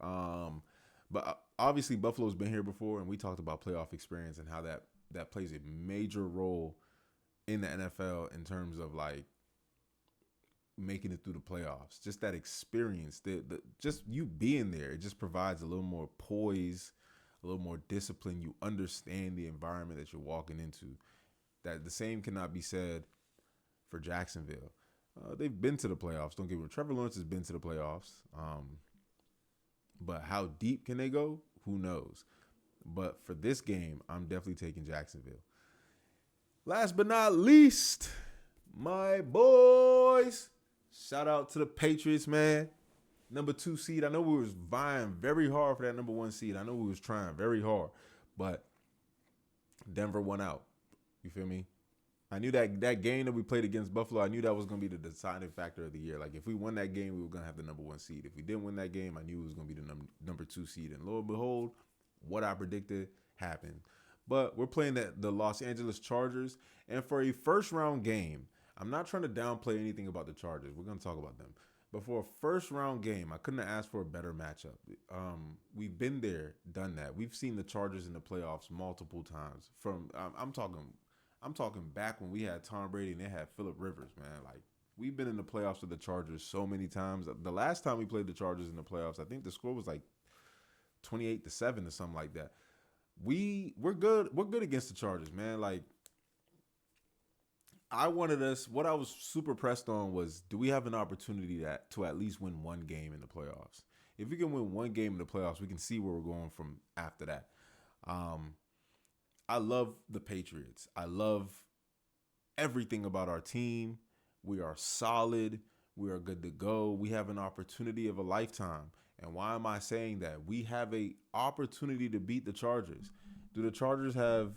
But obviously Buffalo's been here before, and we talked about playoff experience and how that plays a major role in the NFL in terms of like making it through the playoffs. Just that experience, just you being there, it just provides a little more poise, a little more discipline. You understand the environment that you're walking into. That the same cannot be said for Jacksonville. They've been to the playoffs. Don't get me wrong. Trevor Lawrence has been to the playoffs. But how deep can they go? Who knows? But for this game, I'm definitely taking Jacksonville. Last but not least, my boys. Shout out to the Patriots, man. Number 2 seed. I know we was vying very hard for that number 1 seed. I know we was trying very hard. But Denver won out. You feel me? I knew that game that we played against Buffalo, I knew that was going to be the deciding factor of the year. Like, if we won that game, we were going to have the number 1 seed. If we didn't win that game, I knew it was going to be the number 2 seed. And lo and behold, what I predicted happened. But we're playing the Los Angeles Chargers. And for a first-round game, I'm not trying to downplay anything about the Chargers. We're going to talk about them. But for a first-round game, I couldn't have asked for a better matchup. We've been there, done that. We've seen the Chargers in the playoffs multiple times. I'm talking back when we had Tom Brady and they had Phillip Rivers, man. Like, we've been in the playoffs with the Chargers so many times. The last time we played the Chargers in the playoffs, I think the score was like 28-7 or something like that. We're good. We're good against the Chargers, man. Like I wanted us. What I was super pressed on was, do we have an opportunity to at least win one game in the playoffs? If we can win one game in the playoffs, we can see where we're going from after that. Um, I love the Patriots. I love everything about our team. We are solid. We are good to go. We have an opportunity of a lifetime. And why am I saying that? We have a opportunity to beat the Chargers. Do the Chargers have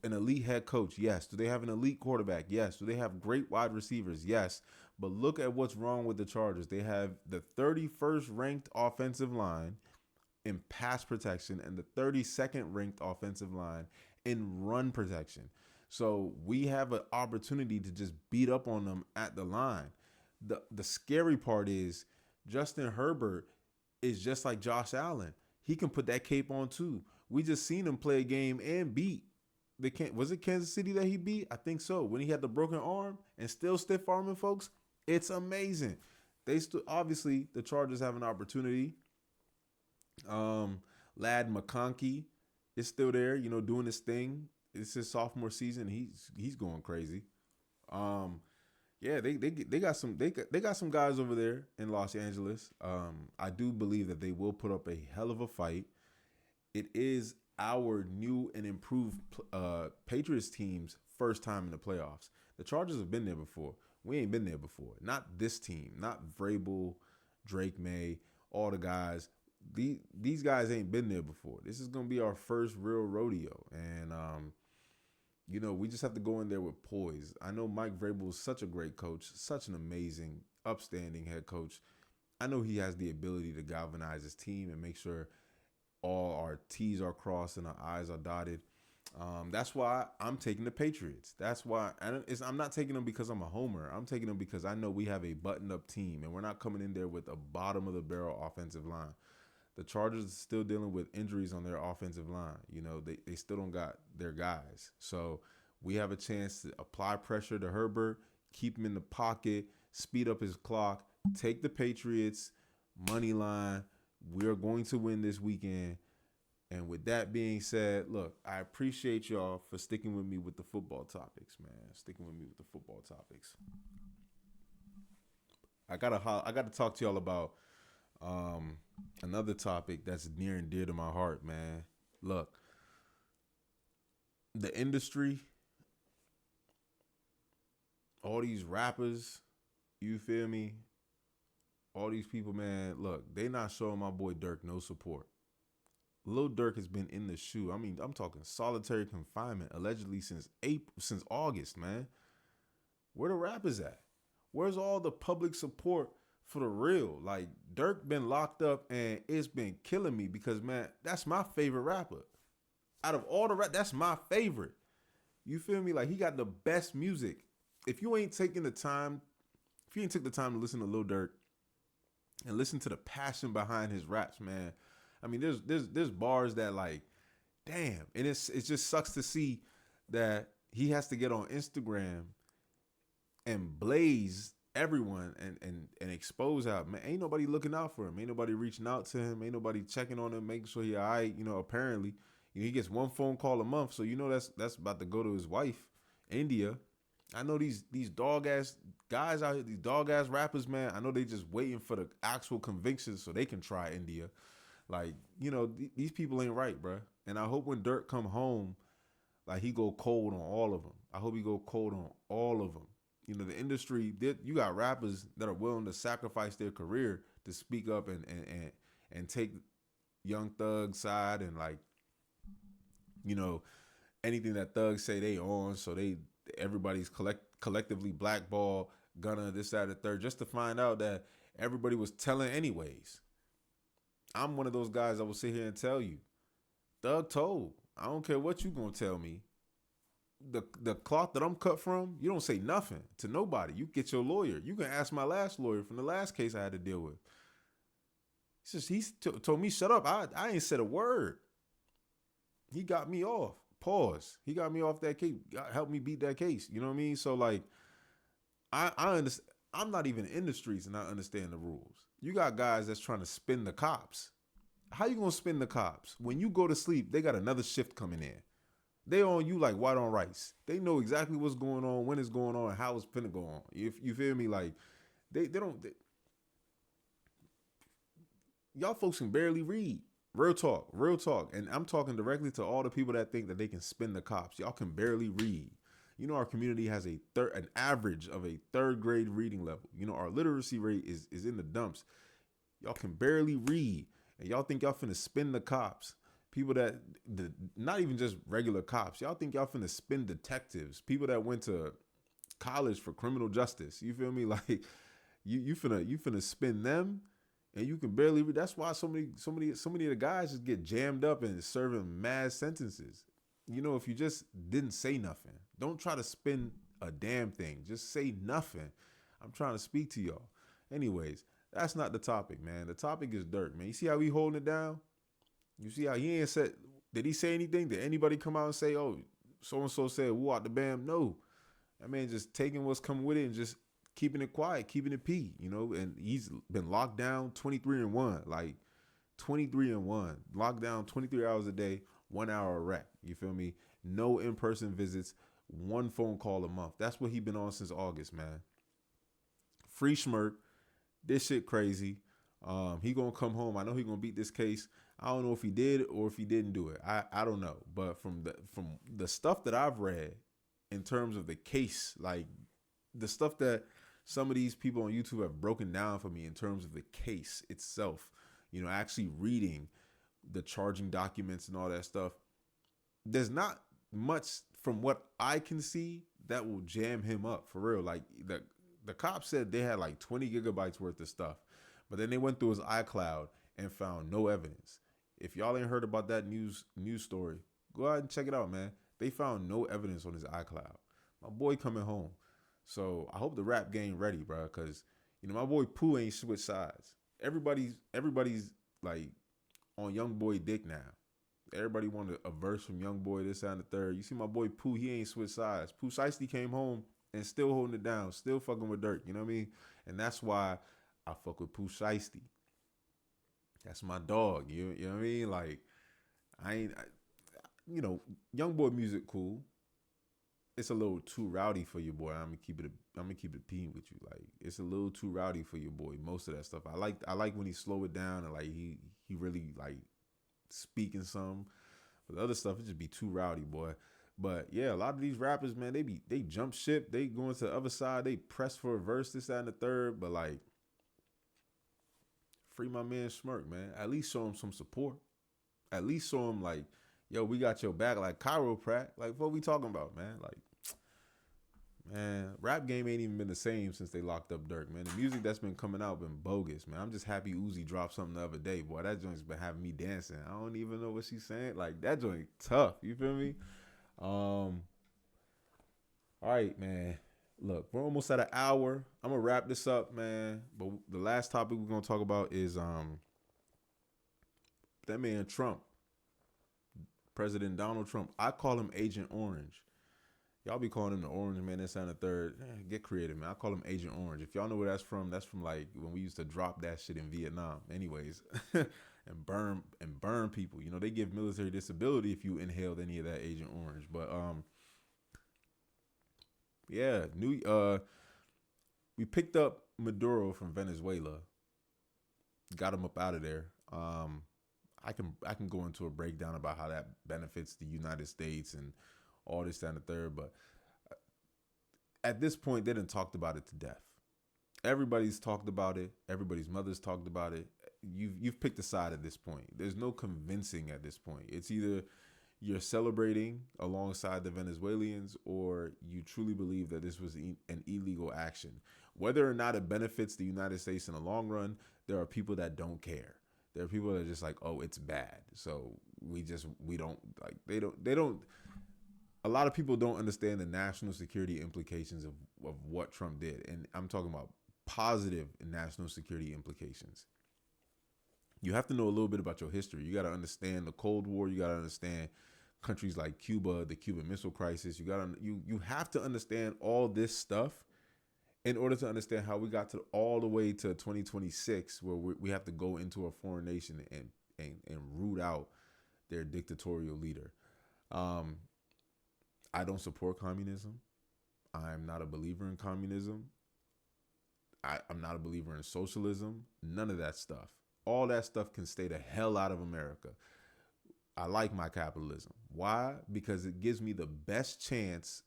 an elite head coach? Yes. Do they have an elite quarterback? Yes. Do they have great wide receivers? Yes. But look at what's wrong with the Chargers. They have the 31st ranked offensive line in pass protection and the 32nd ranked offensive line in run protection. So we have an opportunity to just beat up on them at the line. The scary part is Justin Herbert is just like Josh Allen. He can put that cape on too. We just seen him play a game and beat was it Kansas City that he beat? I think so. When he had the broken arm and still stiff arming folks, it's amazing. They still obviously the Chargers have an opportunity. Lad McConkey is still there, doing his thing. It's his sophomore season. He's going crazy. Yeah, they got some guys over there in Los Angeles. I do believe that they will put up a hell of a fight. It is our new and improved Patriots team's first time in the playoffs. The Chargers have been there before. We ain't been there before. Not this team. Not Vrabel, Drake May, all the guys. These guys ain't been there before. This is gonna be our first real rodeo, and we just have to go in there with poise. I know Mike Vrabel is such a great coach, such an amazing, upstanding head coach. I know he has the ability to galvanize his team and make sure all our T's are crossed and our I's are dotted. That's why I'm taking the Patriots. That's why I'm not taking them because I'm a homer. I'm taking them because I know we have a buttoned-up team, and we're not coming in there with a bottom-of-the-barrel offensive line. The Chargers are still dealing with injuries on their offensive line. They still don't got their guys. So we have a chance to apply pressure to Herbert, keep him in the pocket, speed up his clock, take the Patriots, money line. We're going to win this weekend. And with that being said, look, I appreciate y'all for sticking with me with the football topics, man. Sticking with me with the football topics. I gotta talk to y'all about another topic that's near and dear to my heart, man. Look, the industry, all these rappers, you feel me? All these people, man, look, they not showing my boy Durk no support. Lil Durk has been in the shoe. I mean, I'm talking solitary confinement allegedly since August, man. Where the rappers at? Where's all the public support for the real? Like, Durk been locked up and it's been killing me because, man, that's my favorite rapper. Out of all the rap, that's my favorite. You feel me? Like, he got the best music. If you ain't took the time to listen to Lil Durk and listen to the passion behind his raps, man. I mean, there's bars that like, damn, and it just sucks to see that he has to get on Instagram and blaze everyone and expose out. Man, ain't nobody looking out for him. Ain't nobody reaching out to him. Ain't nobody checking on him, making sure he all right. Apparently, he gets one phone call a month, so that's about to go to his wife, India. I know these dog ass guys out here, these dog ass rappers, man. I know they just waiting for the actual convictions so they can try India. Like, these people ain't right, bro. And I hope when Durk come home, like, he go cold on all of them. I hope he go cold on all of them. The industry, you got rappers that are willing to sacrifice their career to speak up and take Young Thug's side and, like, anything that thugs say they on, so everybody's collectively blackball, Gunna, this, that, and the third, just to find out that everybody was telling anyways. I'm one of those guys that will sit here and tell you, Thug told. I don't care what you gonna tell me. The cloth that I'm cut from, you don't say nothing to nobody. You get your lawyer. You can ask my last lawyer from the last case I had to deal with. He told me shut up. I ain't said a word. He got me off. Pause. He got me off that case. Helped me beat that case. You know what I mean? So, like, I understand. I'm not even in the streets and I understand the rules. You got guys that's trying to spin the cops. How you gonna spin the cops? When you go to sleep, they got another shift coming in. They on you like white on rice. They know exactly what's going on, when it's going on, and how it's finna go on. If you feel me, like they don't. Y'all folks can barely read. Real talk, real talk. And I'm talking directly to all the people that think that they can spin the cops. Y'all can barely read. You know, our community has an average of a third grade reading level. You know, our literacy rate is in the dumps. Y'all can barely read, and y'all think y'all finna spin the cops. People that not even just regular cops. Y'all think y'all finna spin detectives. People that went to college for criminal justice. You feel me? Like you finna spin them, and you can barely read. That's why so many of the guys just get jammed up and serving mad sentences. You know, if you just didn't say nothing, don't try to spin a damn thing. Just say nothing. I'm trying to speak to y'all. Anyways, that's not the topic, man. The topic is Durk, man. You see how he holding it down? You see how he ain't said? Did he say anything? Did anybody come out and say, "Oh, so and so said woo out the bam"? No, that man just taking what's coming with it and just keeping it quiet, keeping it pee. You know, and he's been locked down 23-1, like 23-1, locked down 23 hours a day, 1 hour a rec. You feel me? No in-person visits, one phone call a month. That's what he been on since August, man. Free Schmirk. This shit crazy. He gonna come home. I know he gonna beat this case. I don't know if he did or if he didn't do it. I don't know. But from the stuff that I've read in terms of the case, like the stuff that some of these people on YouTube have broken down for me in terms of the case itself, you know, actually reading the charging documents and all that stuff, there's not much from what I can see that will jam him up for real. Like the cops said they had like 20 gigabytes worth of stuff, but then they went through his iCloud and found no evidence. If y'all ain't heard about that news story, go ahead and check it out, man. They found no evidence on his iCloud. My boy coming home. So I hope the rap game ready, bro, because you know my boy Pooh ain't switch sides. Everybody's like on Young Boy dick now. Everybody wanted a verse from Young Boy, this and the third. You see my boy Pooh, he ain't switch sides. Pooh Shiesty came home and still holding it down, still fucking with Durk. You know what I mean? And that's why I fuck with Pooh Shiesty. That's my dog. You know what I mean? Like I ain't, you know, Young Boy music cool. It's a little too rowdy for your boy. I'm gonna keep it peeing with you. Like it's a little too rowdy for your boy. Most of that stuff. I like when he slow it down and like he really like speaking some. But the other stuff it just be too rowdy, boy. But yeah, a lot of these rappers, man, they jump ship. They go into the other side. They press for a verse, this, that, and the third. But like, free my man Smirk, man. At least show him some support. At least show him like, yo, we got your back. Like chiropract. Like what we talking about, man? Like, man, rap game ain't even been the same since they locked up Durk, man. The music that's been coming out been bogus, man. I'm just happy Uzi dropped something the other day, boy. That joint's been having me dancing. I don't even know what she's saying. Like that joint tough. You feel me? All right, man. Look, we're almost at an hour. I'm gonna wrap this up, man. But the last topic we're gonna talk about is that man Trump, President Donald Trump. I call him Agent Orange. Y'all be calling him the Orange Man, this and the third. Get creative, man. I call him Agent Orange. If y'all know where that's from like when we used to drop that shit in Vietnam. Anyways, and burn people. You know, they give military disability if you inhaled any of that Agent Orange. But yeah, we picked up Maduro from Venezuela, got him up out of there. I can go into a breakdown about how that benefits the United States and all this that, and the third, but at this point they done talked about it to death. Everybody's talked about it. Everybody's mother's talked about it. You've picked a side at this point. There's no convincing at this point. It's either you're celebrating alongside the Venezuelans or you truly believe that this was an illegal action. Whether or not it benefits the United States in the long run, there are people that don't care. There are people that are just like, oh, it's bad. So we don't like, they don't, a lot of people don't understand the national security implications of what Trump did. And I'm talking about positive national security implications. You have to know a little bit about your history. You got to understand the Cold War. You got to understand countries like Cuba, the Cuban Missile Crisis. You have to understand all this stuff in order to understand how we got to all the way to 2026, where we have to go into a foreign nation and root out their dictatorial leader. Um, I don't support communism. I'm not a believer in communism. I'm not a believer in socialism. None of that stuff. All that stuff can stay the hell out of America. I like my capitalism. Why? Because it gives me the best chance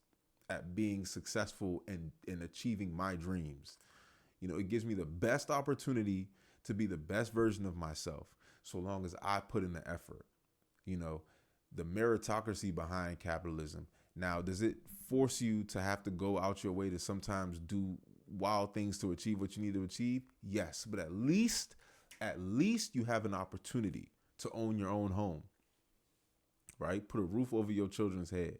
at being successful and in achieving my dreams. It gives me the best opportunity to be the best version of myself, so long as I put in the effort. The meritocracy behind capitalism. Now, does it force you to have to go out your way to sometimes do wild things to achieve what you need to achieve? Yes, but at least you have an opportunity to own your own home, right? Put a roof over your children's head.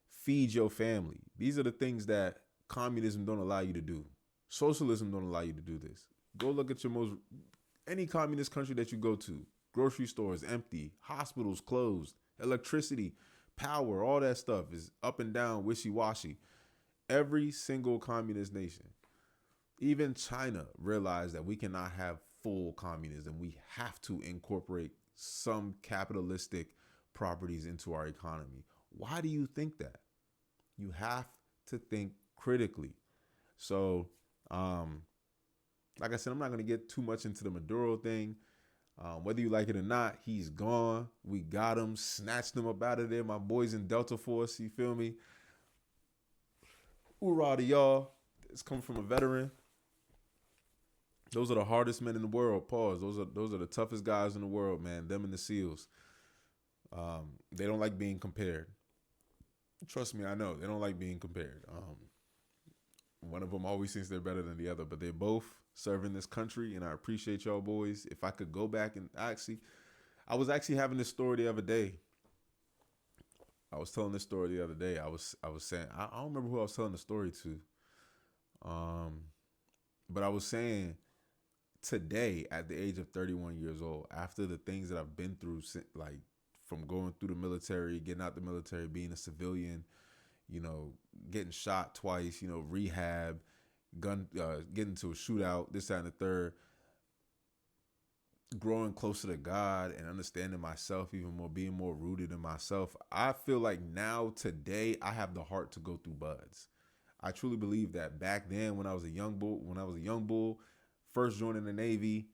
Feed your family. These are the things that communism don't allow you to do. Socialism don't allow you to do this. Go look at any communist country that you go to. Grocery stores empty, hospitals closed, electricity, power, all that stuff is up and down, wishy-washy. Every single communist nation, even China, realized that we cannot have full communism. We have to incorporate some capitalistic properties into our economy. Why do you think that? You have to think critically. So, like I said, I'm not going to get too much into the Maduro thing. Whether you like it or not, he's gone. We got him, snatched him up out of there. My boys in Delta Force, you feel me? Hoorah to y'all. It's coming from a veteran. Those are the hardest men in the world. Pause. Those are the toughest guys in the world, man. Them and the SEALs. They don't like being compared. Trust me, I know. They don't like being compared. One of them always thinks they're better than the other, but they both serving this country, and I appreciate y'all boys. If I could go back and I was actually having this story the other day. I was telling this story the other day. I was saying, I don't remember who I was telling the story to. But I was saying today, at the age of 31 years old, after the things that I've been through, like from going through the military, getting out the military, being a civilian, getting shot twice, rehab, getting into a shootout, this, that, and the third, growing closer to God and understanding myself even more, being more rooted in myself. I feel like now, today, I have the heart to go through buds. I truly believe that back then, when I was a young bull, first joining the Navy,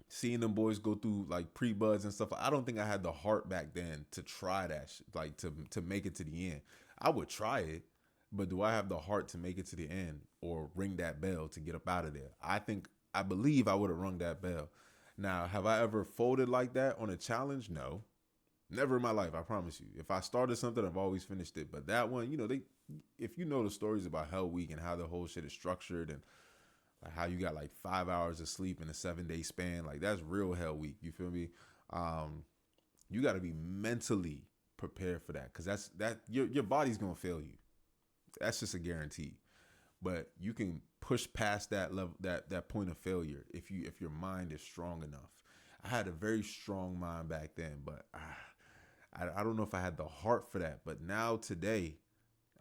seeing them boys go through like pre-buds and stuff, I don't think I had the heart back then to try that like to make it to the end. I would try it, but do I have the heart to make it to the end or ring that bell to get up out of there? I believe I would have rung that bell. Now, have I ever folded like that on a challenge? No. Never in my life, I promise you. If I started something, I've always finished it. But that one, if you know the stories about Hell Week and how the whole shit is structured and like how you got like 5 hours of sleep in a 7-day span, like that's real Hell Week. You feel me? You got to be mentally prepared for that, because your body's gonna fail you. That's just a guarantee. But you can push past that level, that point of failure, if your mind is strong enough. I had a very strong mind back then, but I don't know if I had the heart for that. But now today,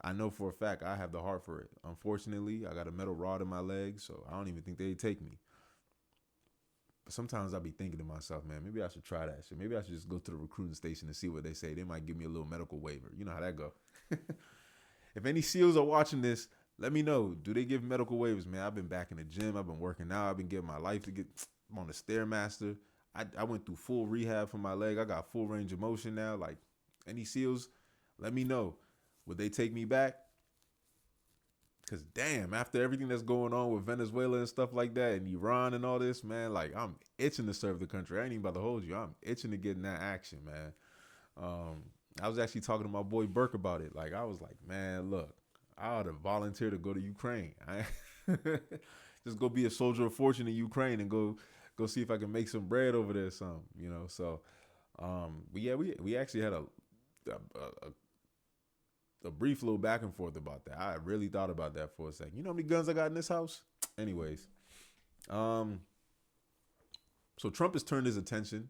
I know for a fact I have the heart for it. Unfortunately, I got a metal rod in my leg, so I don't even think they'd take me. But sometimes I'll be thinking to myself, man, maybe I should try that shit. Maybe I should just go to the recruiting station and see what they say. They might give me a little medical waiver. You know how that go. If any SEALs are watching this, let me know. Do they give medical waivers, man? I've been back in the gym. I've been working out. I've been getting my life to I'm on the Stairmaster. I went through full rehab for my leg. I got full range of motion now. Like, any SEALs, let me know. Would they take me back? Because damn, after everything that's going on with Venezuela and stuff like that, and Iran and all this, man, like, I'm itching to serve the country. I ain't even about to hold you. I'm itching to get in that action, man. I was actually talking to my boy Burke about it. Like, I was like, man, look, I ought to volunteer to go to Ukraine. Just go be a soldier of fortune in Ukraine and go see if I can make some bread over there or something, So, but yeah, we actually had a brief little back and forth about that. I really thought about that for a second. You know how many guns I got in this house? Anyways, so Trump has turned his attention.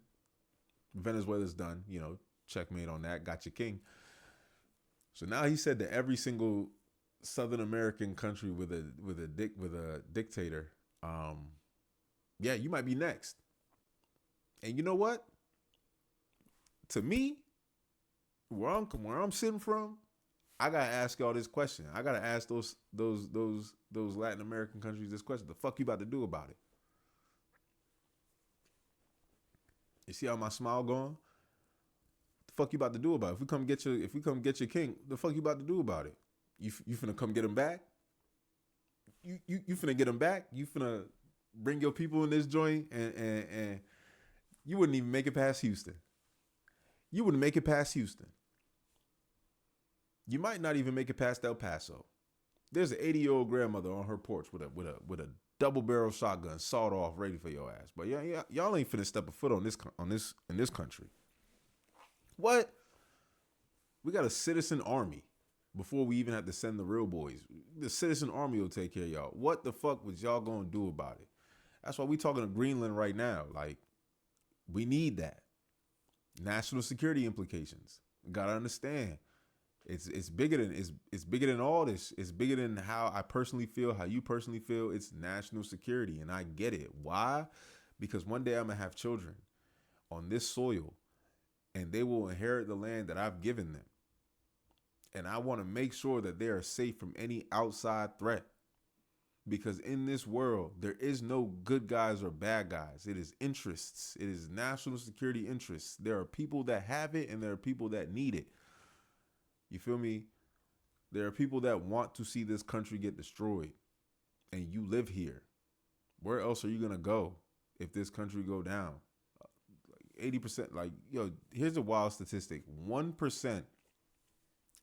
Venezuela's done, checkmate on that. Got your king. So now he said that every single Southern American country with a dictator, um, yeah, you might be next. And you know what? To me, where I'm sitting from, I gotta ask y'all this question. I gotta ask those Latin American countries this question. The fuck you about to do about it? You see how my smile going? The fuck you about to do about it? If we come get your king, the fuck you about to do about it? You finna come get him back? You finna get him back? You finna bring your people in this joint and you wouldn't even make it past Houston. You wouldn't make it past Houston. You might not even make it past El Paso. There's an 80-year-old grandmother on her porch with a double barrel shotgun, sawed off, ready for your ass. But yeah, y'all ain't finna step a foot on this in this country. What? We got a citizen army before we even have to send the real boys. The citizen army will take care of y'all. What the fuck was y'all gonna do about it? That's why we talking to Greenland right now. Like, we need that. National security implications. We gotta understand. It's bigger than it's bigger than all this. It's bigger than how I personally feel, how you personally feel. It's national security, and I get it. Why? Because one day I'm gonna have children on this soil, and they will inherit the land that I've given them. And I want to make sure that they are safe from any outside threat. Because in this world, there is no good guys or bad guys. It is interests. It is national security interests. There are people that have it and there are people that need it. You feel me? There are people that want to see this country get destroyed. And you live here. Where else are you going to go if this country go down? 80%, like, yo, here's a wild statistic. 1%.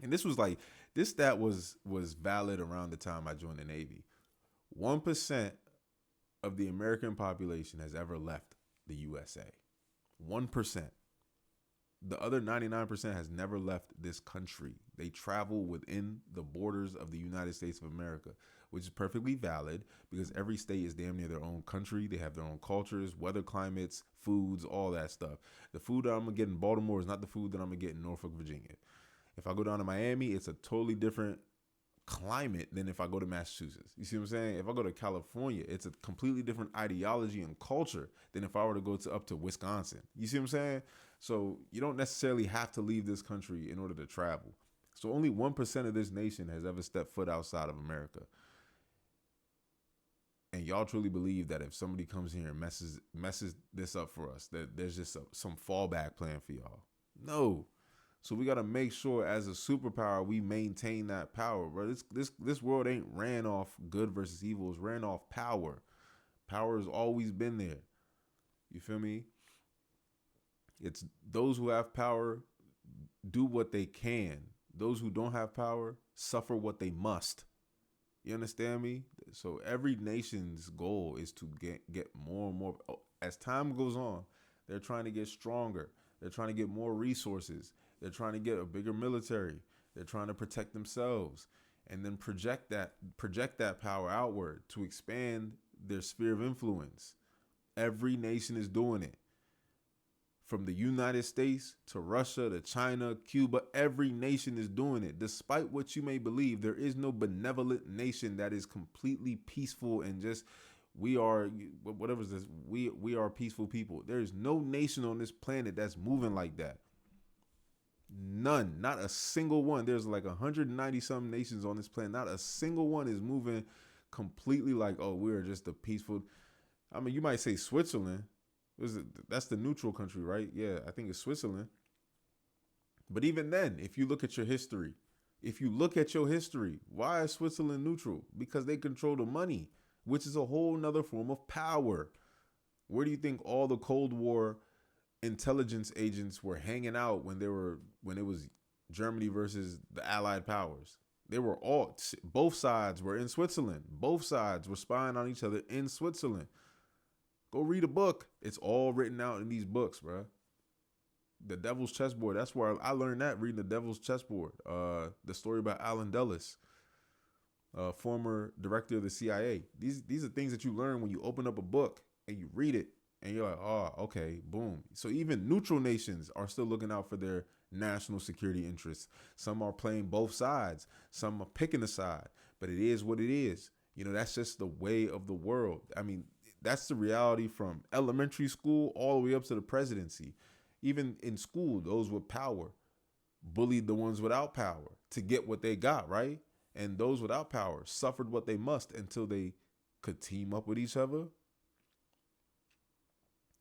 And this stat was valid around the time I joined the Navy. 1% of the American population has ever left the USA. 1%. The other 99% has never left this country. They travel within the borders of the United States of America, which is perfectly valid because every state is damn near their own country. They have their own cultures, weather, climates, foods, all that stuff. The food that I'm going to get in Baltimore is not the food that I'm going to get in Norfolk, Virginia. If I go down to Miami, it's a totally different climate than if I go to Massachusetts. You see what I'm saying? If I go to California, it's a completely different ideology and culture than if I were to go up to Wisconsin. You see what I'm saying? So you don't necessarily have to leave this country in order to travel. So only 1% of this nation has ever stepped foot outside of America. And y'all truly believe that if somebody comes here and messes this up for us, that there's just some fallback plan for y'all? No. So we got to make sure as a superpower, we maintain that power, bro. This world ain't ran off good versus evil. It's ran off power. Power has always been there. You feel me? It's those who have power do what they can. Those who don't have power suffer what they must. You understand me? So every nation's goal is to get more and more. As time goes on, they're trying to get stronger. They're trying to get more resources. They're trying to get a bigger military. They're trying to protect themselves and then project that power outward to expand their sphere of influence. Every nation is doing it. From the United States to Russia to China, Cuba, every nation is doing it. Despite what you may believe, there is no benevolent nation that is completely peaceful and just we are peaceful people. There is no nation on this planet that's moving like that. None, not a single one. There's like 190 some nations on this planet. Not a single one is moving completely like, oh, we're just a peaceful. I mean, you might say Switzerland. That's the neutral country, right? Yeah, I think it's Switzerland. But even then, if you look at your history, why is Switzerland neutral? Because they control the money, which is a whole nother form of power. Where do you think all the Cold War intelligence agents were hanging out when it was Germany versus the Allied powers? Both sides were in Switzerland. Both sides were spying on each other in Switzerland. Go read a book. It's all written out in these books, bro. The Devil's Chessboard. That's where I learned that, reading The Devil's Chessboard. The story about Allen Dulles, former director of the CIA. These are things that you learn when you open up a book and you read it. And you're like, oh, okay, boom. So even neutral nations are still looking out for their national security interests. Some are playing both sides. Some are picking a side. But it is what it is. You know, that's just the way of the world. I mean, that's the reality from elementary school all the way up to the presidency. Even in school, those with power bullied the ones without power to get what they got, right? And those without power suffered what they must until they could team up with each other.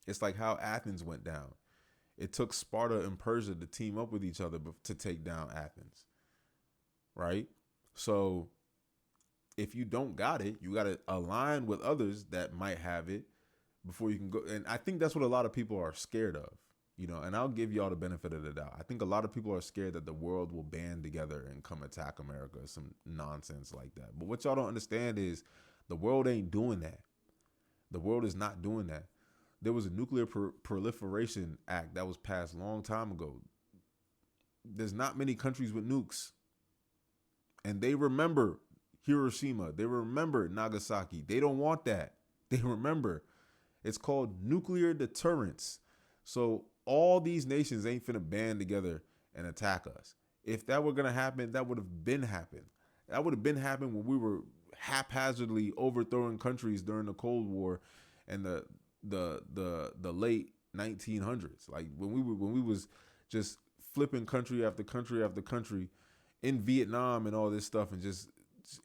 It's like how Athens went down. It took Sparta and Persia to team up with each other to take down Athens, right? So if you don't got it, you got to align with others that might have it before you can go. And I think that's what a lot of people are scared of, you know, and I'll give y'all the benefit of the doubt. I think a lot of people are scared that the world will band together and come attack America, some nonsense like that. But what y'all don't understand is the world ain't doing that. The world is not doing that. There was a nuclear proliferation act that was passed a long time ago. There's not many countries with nukes. And they remember Hiroshima. They remember Nagasaki. They don't want that. They remember. It's called nuclear deterrence. So all these nations ain't finna band together and attack us. If that were gonna happen, that would have been happened. That would have been happened when we were haphazardly overthrowing countries during the Cold War and the late 1900s. Like when we was just flipping country after country after country in Vietnam and all this stuff, and just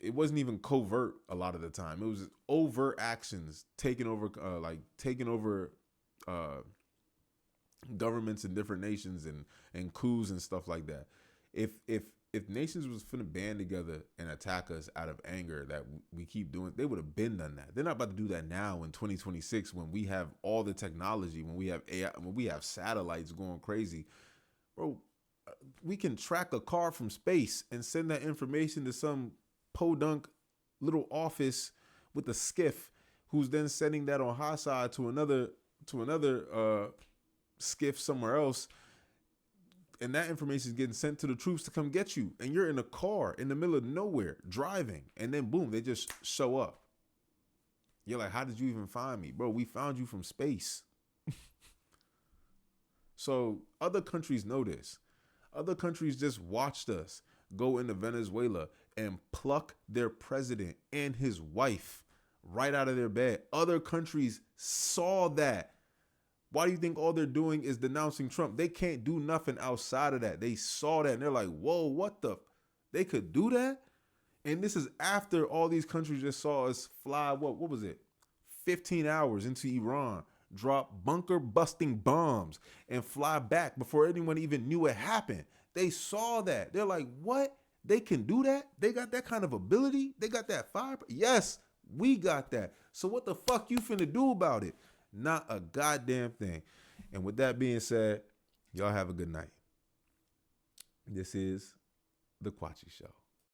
it wasn't even covert a lot of the time. It was overt actions taking over governments in different nations and coups and stuff like that. If nations was finna band together and attack us out of anger that we keep doing, they would have been done that. They're not about to do that now in 2026 when we have all the technology, when we have AI, when we have satellites going crazy. Bro, we can track a car from space and send that information to some podunk little office with a skiff who's then sending that on high side to another skiff somewhere else. And that information is getting sent to the troops to come get you. And you're in a car in the middle of nowhere driving. And then boom, they just show up. You're like, how did you even find me? Bro, we found you from space. So other countries know this. Other countries just watched us go into Venezuela and pluck their president and his wife right out of their bed. Other countries saw that. Why do you think all they're doing is denouncing Trump? They can't do nothing outside of that. They saw that and they're like, whoa, what the? They could do that? And this is after all these countries just saw us fly, what was it? 15 hours into Iran, drop bunker busting bombs and fly back before anyone even knew it happened. They saw that. They're like, what? They can do that? They got that kind of ability? They got that fire? Yes, we got that. So what the fuck you finna do about it? Not a goddamn thing. And with that being said, y'all have a good night. This is The Quachi Show.